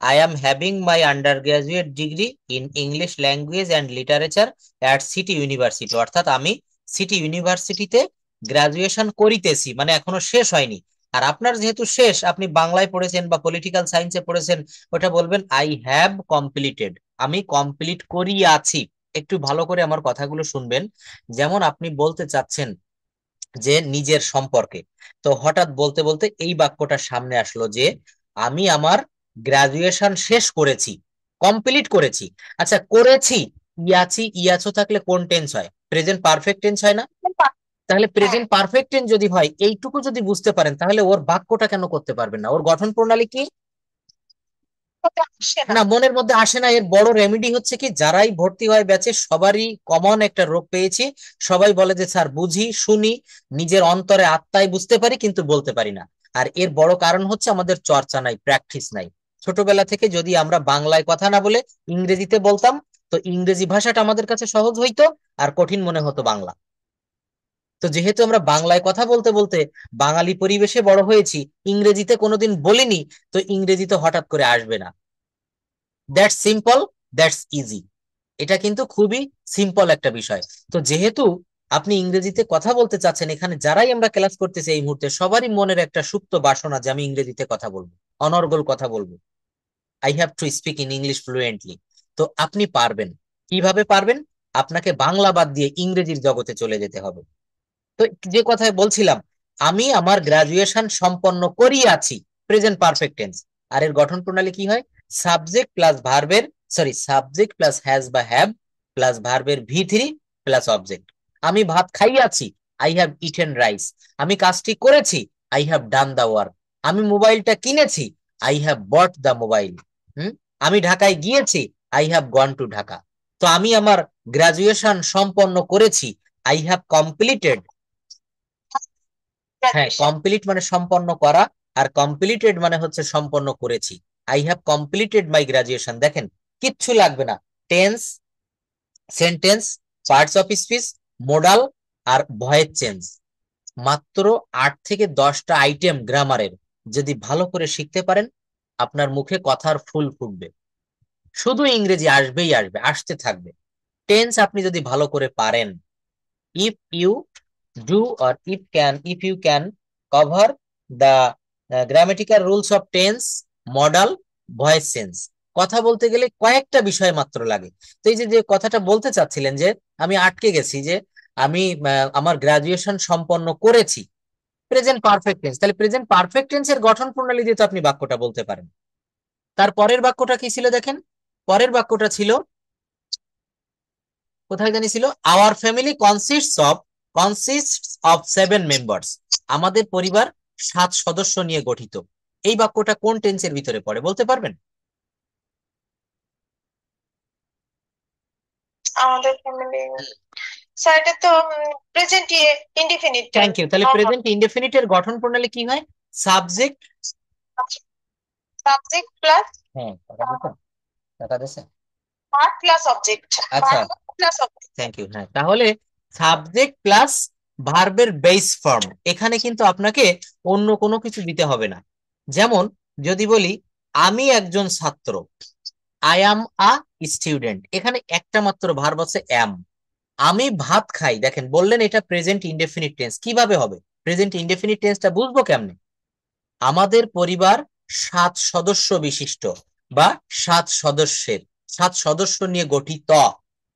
I am having my under graduate degree in English language and literature at city university, অর্থাৎ আমি সিটি ইউনিভার্সিটিতে গ্রাজুয়েশন করিতেছি, মানে এখনো শেষ হয়নি। আর আপনার যেহেতু শেষ, আপনি বাংলায় পড়েছেন বা পলিটিক্যাল সায়েন্সে পড়েছেন, ওটা বলবেন আই হ্যাভ কমপ্লিটেড, আমি কমপ্লিট করিয়াছি। একটু ভালো করে আমার কথাগুলো শুনবেন। যেমন আপনি বলতে চাচ্ছেন যে নিজের সম্পর্কে, তো হঠাৎ বলতে বলতে এই বাক্যটা সামনে আসলো যে আমি আমার গ্রাজুয়েশন শেষ করেছি, কমপ্লিট করেছি। আচ্ছা, করেছি, ইয়াছি ইয়াছো থাকলে কোন টেন্স হয়? প্রেজেন্ট পারফেক্ট টেন্স হয় না? তাহলে প্রেজেন্ট পারফেক্ট টেন্স যদি হয়, এইটুকু যদি বুঝতে পারেন, তাহলে ওর বাক্যটা কেন করতে পারবেন না? ওর গঠন প্রণালী কি না মনের মধ্যে আসে না? এর বড় রেমেডি হচ্ছে কি, যারাই ভর্তি হয় ব্যাচে সবারই কমন একটা রোগ পেয়েছি, সবাই বলে যে স্যার বুঝি শুনি, নিজের অন্তরে আত্মায় বুঝতে পারি কিন্তু বলতে পারি না। আর এর বড় কারণ হচ্ছে আমাদের চর্চা নাই, প্র্যাকটিস নাই। ছোটবেলা থেকে যদি আমরা বাংলায় কথা না বলে ইংরেজিতে বলতাম, তো ইংরেজি ভাষাটা আমাদের কাছে সহজ হইতো আর কঠিন মনে হতো বাংলা। তো যেহেতু আমরা বাংলায় কথা বলতে বলতে বাঙালি পরিবেশে বড় হয়েছি, ইংরেজিতে কোনোদিন বলিনি, তো ইংরেজিতে হঠাৎ করে আসবে না। That's simple, that's easy. এটা কিন্তু খুবই সিম্পল একটা বিষয়। তো যেহেতু আপনি ইংরেজিতে কথা বলতে চাচ্ছেন, এখানে যারাই আমরা ক্লাস করতেছি এই মুহূর্তে সবারই মনের একটা সুপ্ত বাসনা যে আমি ইংরেজিতে কথা বলবো, অনর্গল কথা বলবো, I have to speak in English fluently. তো আপনি পারবেন। কিভাবে পারবেন? আপনাকে বাংলা বাদ দিয়ে ইংরেজির জগতে চলে যেতে হবে। তো যে কথায় বলছিলাম, আমি আমার গ্রাজুয়েশন সম্পন্ন করিয়াছি, প্রেজেন্ট পারফেক্ট টেন্স। আর এর গঠন প্রণালী কি হয়? সাবজেক্ট প্লাস ভার্বের, সরি, সাবজেক্ট প্লাস হ্যাজ বা হ্যাভ প্লাস ভার্বের ভি3 প্লাস অবজেক্ট। আমি ভাত খাইয়াছি, আই হ্যাভ ইটেন রাইস। আমি কাজটি করেছি, I have done the work. আমি মোবাইলটা কিনেছি, I have bought the mobile. আমি ঢাকায় গিয়েছি, I have gone to Dhaka. তো আমি আমার গ্রাজুয়েশন সম্পন্ন করেছি, আই হ্যাভ কমপ্লিটেড। হ্যাঁ, কমপ্লিট মানে সম্পন্ন করা, আর কমপ্লিটেড মানে হচ্ছে সম্পন্ন করেছি। I have completed my graduation. দেখেন কিচ্ছু লাগবে না, tense, sentence, parts of speech, modal আর ভয়েস চেঞ্জ, মাত্র 8 থেকে 10টা আইটেম গ্রামারের যদি ভালো করে শিখতে পারেন, আপনার মুখে কথার ফুল ফুটবে। শুধু ইংরেজি আসবেই আসবে, আসতে থাকবে। টেন্স আপনি যদি ভালো করে পারেন, if you do or if you can cover the grammatical rules of tense, modal, voice sense, কথা বলতে গেলে কয়েকটা বিষয় মাত্র লাগে। তো এই যে যে কথাটা বলতে চাচ্ছিলেন যে আমি আটকে গেছি, যে আমি আমার গ্রাজুয়েশন সম্পন্ন করেছি, প্রেজেন্ট পারফেক্ট টেন্স, তাহলে প্রেজেন্ট পারফেক্ট টেন্সের গঠন প্রণালী দিয়ে তো আপনি বাক্যটা বলতে পারেন। তার পরের বাক্যটা কি ছিল দেখেন, পরের বাক্যটা ছিল, কোথায় জানি ছিল, our family consists of 7 members, আমাদের পরিবার 7 সদস্য নিয়ে গঠিত। এই বাক্যটা কোন টেন্সের ভিতরে পড়ে বলতে পারবেন? আমাদের ফ্যামিলি, স্যার এটা তো প্রেজেন্ট ইনডিফিনিট থ্যাংক ইউ। তাহলে প্রেজেন্ট ইনডেফিনিট এর গঠন প্রণালী কি হয়? সাবজেক্ট, সাবজেক্ট প্লাস হ্যাঁ টাকা দিছে, ভার্ব প্লাস অবজেক্ট, আচ্ছা verb plus object. Thank you. হ্যাঁ, তাহলে সাবজেক্ট প্লাস ভার্বের বেস ফর্ম, এখানে কিন্তু আপনাকে অন্য কোনো কিছু দিতে হবে না। যেমন যদি বলি আমি একজন ছাত্র, আই অ্যাম আ স্টুডেন্ট, এখানে একটা মাত্র ভার্ব আছে অ্যাম। আমি ভাত খাই, দেখেন বললেন এটা প্রেজেন্ট ইনডেফিনিট টেন্স, কিভাবে হবে প্রেজেন্ট ইনডেফিনিট টেন্সটা বুঝবো কেমনে? আমাদের পরিবার 7 সদস্য বিশিষ্ট, বা 7 সদস্যের, 7 সদস্য নিয়ে গঠিত।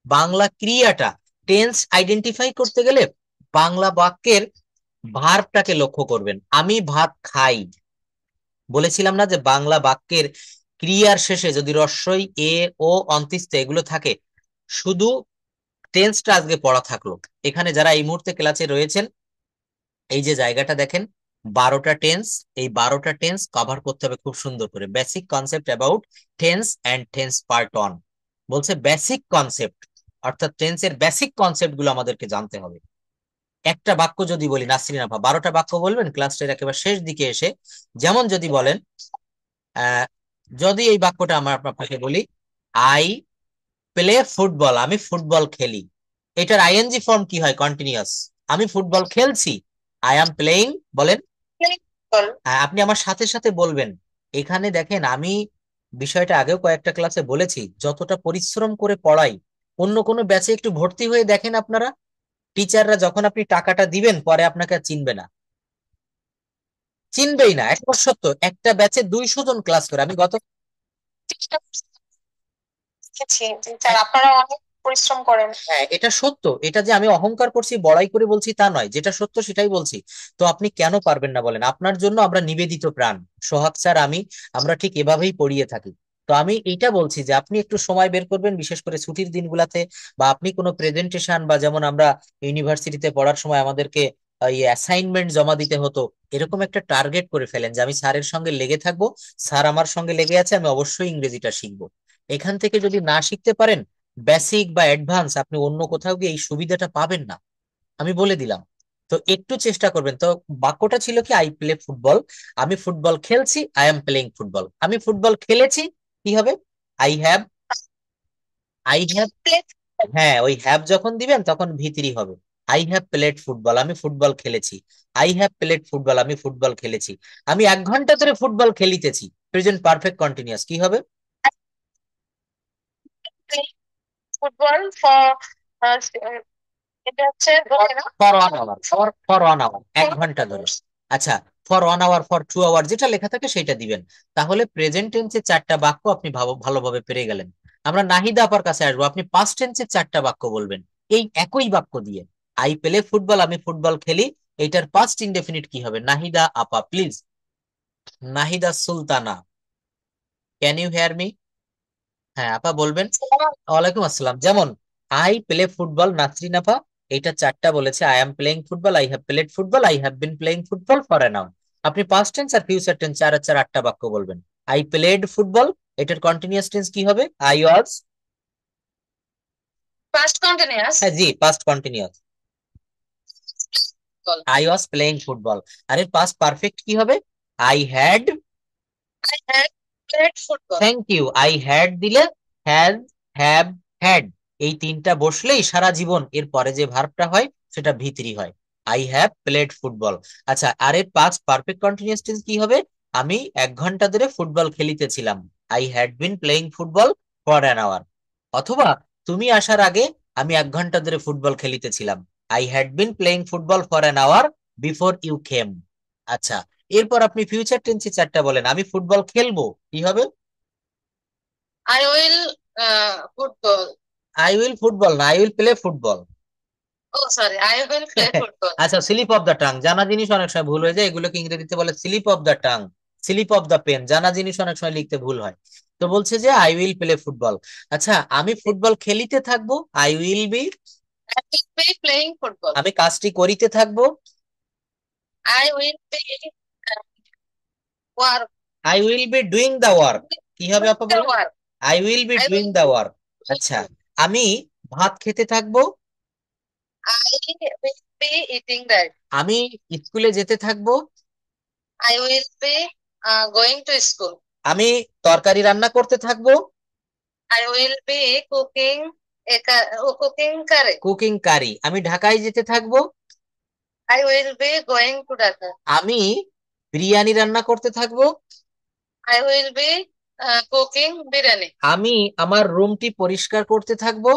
বাংলা ক্রিয়াটা, টেন্স আইডেন্টিফাই করতে গেলে বাংলা বাক্যের ভার্বটাকে লক্ষ্য করবেন। আমি ভাত খাই, বলেছিলাম না যে বাংলা বাক্যের ক্রিয়ার শেষে যদি রস্বই এ ও অন্ত্যেষ্টা এগুলো থাকে, শুধু টেন্সটা আজকে পড়া থাকলো। এখানে যারা এই মুহূর্তে ক্লাসে রয়েছেন, এই যে জায়গাটা দেখেন 12টা টেন্স, এই 12টা টেন্স কভার করতে হবে খুব সুন্দর করে। Basic concept about tense and tense part on, বলছে বেসিক কনসেপ্ট, অর্থাৎ টেন্সের বেসিক কনসেপ্ট গুলো আমাদেরকে জানতে হবে। একটা বাক্য যদি বলি, নাসরিন আপা 12টা বাক্য বলবেন ক্লাসের একেবারে শেষ দিকে এসে। যেমন যদি বলেন, আহ যদি এই বাক্যটা আমার আপনাকে বলি, আই প্লে ফুটবল, আমি ফুটবল খেলি, এটার আইএনজি ফর্ম কি হয়? কন্টিনিউয়াস। আমি ফুটবল খেলছি, আই অ্যাম প্লেইং, বলেন। হ্যাঁ, আপনি আমার সাথে সাথে বলবেন। এখানে দেখেন আমি বিষয়টা আগেও কয়েকটা ক্লাসে বলেছি, যতটা পরিশ্রম করে পড়াই, অন্য কোনো ব্যাচে একটু ভর্তি হয়ে দেখেন আপনারা, টিচাররা যখন আপনি টাকাটা দিবেন পরে আপনাকে আর চিনবে না, চিনবেই না। একবার সত্য, একটা ব্যাচে 200 জন ক্লাস করে, আমি গত, স্যার আপনারা অনেক পরিশ্রম করেন। হ্যাঁ এটা সত্য, এটা যে আমি অহংকার করছি বড়াই করে বলছি তা নয়, যেটা সত্য সেটাই বলছি। তো আপনি কেন পারবেন না বলেন? আপনার জন্য আমরা নিবেদিত প্রাণ, সোহাগ স্যার আমি, আমরা ঠিক এভাবেই পড়িয়ে থাকি। তো আমি এইটা বলছি যে আপনি একটু সময় বের করবেন, বিশেষ করে ছুটির দিনগুলাতে, বা আপনি কোনো প্রেজেন্টেশন, বা যেমন আমরা ইউনিভার্সিটিতে পড়ার সময় আমাদেরকে এই অ্যাসাইনমেন্ট জমা দিতে হতো, এরকম একটা টার্গেট করে ফেলেন যে আমি স্যারের সঙ্গে লেগে থাকবো, স্যার আমার সঙ্গে লেগে আছে, আমি অবশ্যই ইংরেজিটা শিখবো। এখান থেকে যদি না শিখতে পারেন, বেসিক বা অ্যাডভান্স, আপনি অন্য কোথাও গিয়ে এই সুবিধাটা পাবেন না, আমি বলে দিলাম। তো একটু চেষ্টা করবেন। তো বাক্যটা ছিল কি, আই প্লে ফুটবল, আমি ফুটবল খেলছি, আই এম প্লেইং ফুটবল। আমি ফুটবল খেলেছি, কি হবে? আই হ্যাভ, আই হ্যাভ, হ্যাঁ ওই হ্যাভ যখন দিবেন তখন ভিতরি হবে। আই হ্যাভ প্লেড ফুটবল, আমি ফুটবল খেলেছি। আই হ্যাভ প্লেড ফুটবল, আমি ফুটবল খেলেছি। আমি 1 ঘন্টা ধরে ফুটবল খেলিতেছি, প্রেজেন্ট পারফেক্ট কন্টিনিউয়াস, কি হবে? ফুটবল ফর, এটা হচ্ছে ফর 1 আওয়ার, ফর 1 আওয়ার, 1 ঘন্টা ধরে। আচ্ছা, ফর 1 আওয়ার, ফর 2 আওয়ার, যেটা লেখা থাকে সেটা দিবেন। তাহলে প্রেজেন্ট টেন্সে 4টা বাক্য আপনি ভালোভাবে পেরে গেলেন। আমরা নাহিদা আপার কাছে আসবো, আপনি পাস্ট টেন্সে 4টা বাক্য বলবেন এই একই বাক্য দিয়ে। আই প্লে ফুটবল, আমি ফুটবল খেলি, এটার পাস্ট ইনডেফিনিট কি হবে? নাহিদা আপা please, Nahida Sultana, can you hear me? হ্যাঁ আপা বলবেন। ওয়ালাইকুম আসসালাম। যেমন আই প্লে ফুটবল, নাসরিন আপা, এটা 4টা বলেছে, I am playing football, I have played football, I have been playing football for an hour. আপনি পাস্ট টেন্স আর ফিউচার টেন্স 4 আর 4 8টা বাক্য বলবেন। আই প্লেড ফুটবল, এটার কন্টিনিউয়াস টেন্স কি হবে? I was, first continuous. হ্যাঁ জি past continuous, I was playing football. আর এর পাস্ট পারফেক্ট কি হবে? I had, I had played football. Thank you. I had দিলে হ্যাজ, হ্যাভ, হ্যাড, এই 3টা বসলেই সারা জীবন এর পরে যে ভার্বটা হয় সেটা ভিতরি হয়। I have played football. আচ্ছা, আর এর পাস্ট পারফেক্ট কন্টিনিউয়াস টেন্স কি হবে? আমি 1 ঘন্টা ধরে ফুটবল খেলিতেছিলাম, I had been playing football for an hour. অথবা তুমি আসার আগে আমি 1 ঘন্টা ধরে ফুটবল খেলিতেছিলাম। I had been playing football for an hour before you came. আচ্ছা, এরপর আপনি ফিউচার টেন্সে চারটা বলেন। আমি ফুটবল খেলবো, কি হবে? I will football. I will football না, I will play football. Oh, sorry, I will play football. আচ্ছা, স্লিপ অফ দ্য টাং, জানা জিনিস অনেক সময় ভুল হয়ে যায়, এগুলোকে ইংরেজিতে বলে slip of the tongue, slip of the pen, জানা জিনিস অনেক সময় লিখতে ভুল হয়। তো বলছে যে আই উইল প্লে ফুটবল। আচ্ছা, আমি ফুটবল খেলিতে থাকবো, I will be. I will be playing football. আমি কাজটি করিতে থাকবো, I will be uh, work. I will be doing the work. কি হবে আপা The বলেন? work. I will be I doing will the be. Work. আচ্ছা, আমি ভাত খেতে থাকবো, I will be eating that. আমি স্কুলে যেতে থাকবো, I will be going to school. আমি তরকারি রান্না করতে থাকবো, I will be cooking curry. Cooking curry, আমি ঢাকায় যেতে থাকবো, I will be going to Dhaka. আমি বিরিয়ানি রান্না করতে থাকবো, I will be cooking biryani. আমি আমার রুমটি পরিষ্কার করতে থাকবো।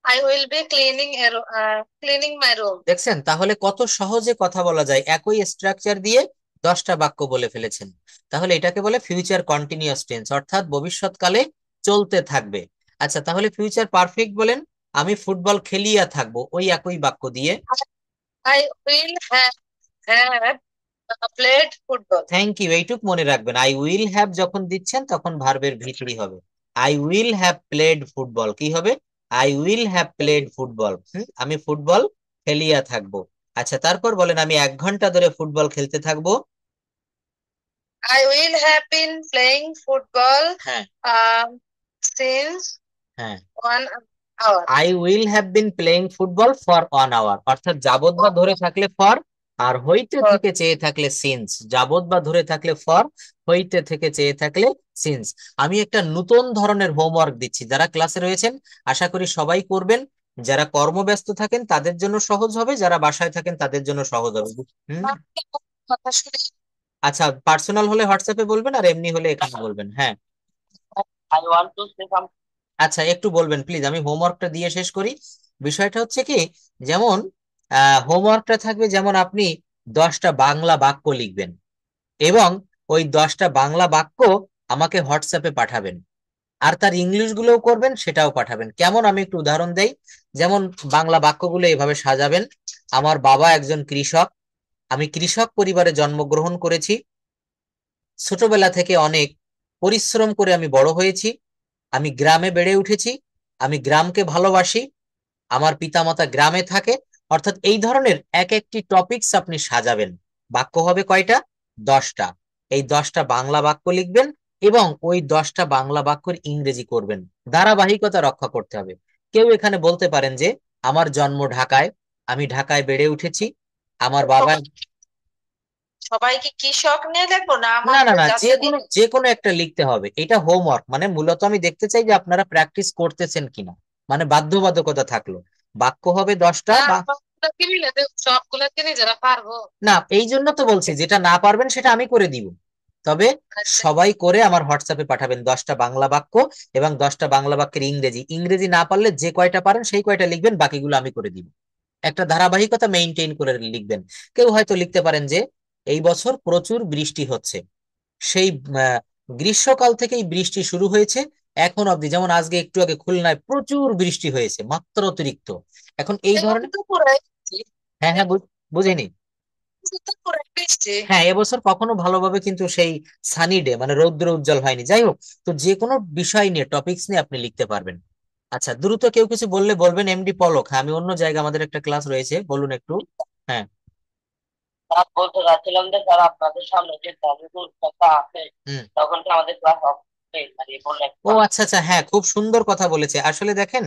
I will be cleaning my room. দেখছেন তাহলে কত সহজে কথা বলা যায়, একই স্ট্রাকচার দিয়ে 10টা বাক্য বলে ফেলেছেন। তাহলে এটাকে বলে ফিউচার কন্টিনিউয়াস টেন্স, অর্থাৎ ভবিষ্যৎকালে চলতে থাকবে। আচ্ছা, তাহলে ফিউচার পারফেক্ট বলেন। আমি ফুটবল খেলিয়া থাকবো, ওই একই বাক্য দিয়ে। I will have played football. Thank you, এইটুক মনে রাখবেন, আই উইল হ্যাভ যখন দিচ্ছেন তখন ভার্বের ভিতরি হবে। I will have played football, কি হবে? I will have played football. আমি ফুটবল খেলিয়া থাকবো। আচ্ছা, তারপর বলেন, আমি 1 ঘন্টা ধরে ফুটবল খেলতে থাকবো। I will have been playing football হ্যাঁ, um, since হ্যাঁ, 1 hour. I will have been playing football for 1 hour, অর্থাৎ যাবত বা ধরে থাকলে ফর, আর হইতে For থেকে চেয়ে থাকলে সিন্স। যাবত বা ধরে থাকলে ফর, হইতে থেকে চেয়ে থাকলে সিন্স। আমি একটা নতুন ধরনের হোমওয়ার্ক দিচ্ছি, যারা ক্লাসে রয়েছেন আশা করি সবাই করবেন। যারা কর্মব্যস্ত থাকেন তাদের জন্য সহজ হবে, যারা বাসায় থাকেন তাদের জন্য সহজ হবে। হুম। কথা শুনে আচ্ছা, পার্সোনাল হলে হোয়াটসঅ্যাপে বলবেন, আর এমনি হলে এখানে বলবেন। হ্যাঁ, I want to say something. আচ্ছা একটু বলবেন প্লিজ, আমি হোমওয়ার্কটা দিয়ে শেষ করি। বিষয়টা হচ্ছে কি, যেমন হোমওয়ার্কটা থাকবে, যেমন আপনি 10টা বাংলা বাক্য লিখবেন এবং ওই 10টা বাংলা বাক্য আমাকে হোয়াটসঅ্যাপে পাঠাবেন, আর তার ইংলিশ গুলোও করবেন, সেটাও পাঠাবেন। কেমন, আমি একটু উদাহরণ দেই। যেমন বাংলা বাক্যগুলো এভাবে সাজাবেন: আমার বাবা একজন কৃষক, আমি কৃষক পরিবারে জন্মগ্রহণ করেছি, ছোটবেলা থেকে অনেক পরিশ্রম করে আমি বড় হয়েছি, আমি গ্রামে বেড়ে উঠেছি, আমি গ্রামকে ভালোবাসি, আমার পিতামাতা গ্রামে থাকে। অর্থাৎ এই ধরনের এক একটি টপিকস আপনি সাজাবেন। বাক্য হবে কয়টা? 10টা। এই 10টা বাংলা বাক্য লিখবেন এবং ওই 10টা বাংলা বাক্যের ইংরেজি করবেন। ধারাবাহিকতা রক্ষা করতে হবে। কেউ এখানে বলতে পারেন যে আমার জন্ম ঢাকায়, আমি ঢাকায় বেড়ে উঠেছি, আমার বাবা। সবাই কি কৃষক নিয়ে লিখবো না না, না, আমাদের না, যে জাতীয় কোনো যে কোনো একটা লিখতে হবে। এটা হোমওয়ার্ক, মানে মূলত আমি দেখতে চাই যে আপনারা প্র্যাকটিস করতেছেন কিনা, মানে বাধ্যবাধকতা থাকলো। বাক্য হবে 10টা না বা। সবগুলো কি নিলে সবগুলো কি নিজেরা পারবো? না, এই জন্য তো বলছি, যেটা না পারবেন সেটা আমি করে দিব। তবে আচ্ছা সবাই করে আমার হোয়াটসঅ্যাপে পাঠাবেন 10টা বাংলা বাক্য এবং 10টা বাংলা বাক্যের ইংরেজি। ইংরেজি না পারলে যে কয়টা পারেন সেই কয়টা লিখবেন, বাকিগুলো আমি করে দিব। একটা ধারাবাহিকতা মেইনটেইন করে লিখবেন। কেউ হয়তো লিখতে পারেন যে এই বছর প্রচুর বৃষ্টি হচ্ছে, সেই গ্রীষ্মকাল থেকেই বৃষ্টি শুরু হয়েছে এখন অবধি, যেমন আজকে একটু আগে খুলনায় প্রচুর বৃষ্টি হয়েছে, মাত্রা অতিরিক্ত। এখন এই এবার ধরনের। তো পুরাই হ্যাঁ, হ্যাঁ, বুঝিনি। তো পুরাই বৃষ্টি। হ্যাঁ, এবছর কখনো ভালোভাবে কিন্তু সেই সানি ডে মানে রৌদ্র উজ্জ্বল হয়নি। যাই হোক, তো যে কোনো বিষয় নিয়ে টপিকস নিয়ে আপনি লিখতে পারবেন। আচ্ছা, দ্রুত কেউ কিছু বললে বলবেন। এমডি পলক, হ্যাঁ, আমি অন্য জায়গায়, আমাদের একটা ক্লাস রয়েছে, বলুন একটু। হ্যাঁ। স্যার বলতে চাচ্ছিলাম যে স্যার আপনাদের সামনে যে টপিকটা আছে হুম। তখন কি আমাদের ক্লাস হবে মানে বললেন ও আচ্ছা, আচ্ছা, হ্যাঁ, খুব সুন্দর কথা বলেছে। আসলে দেখেন,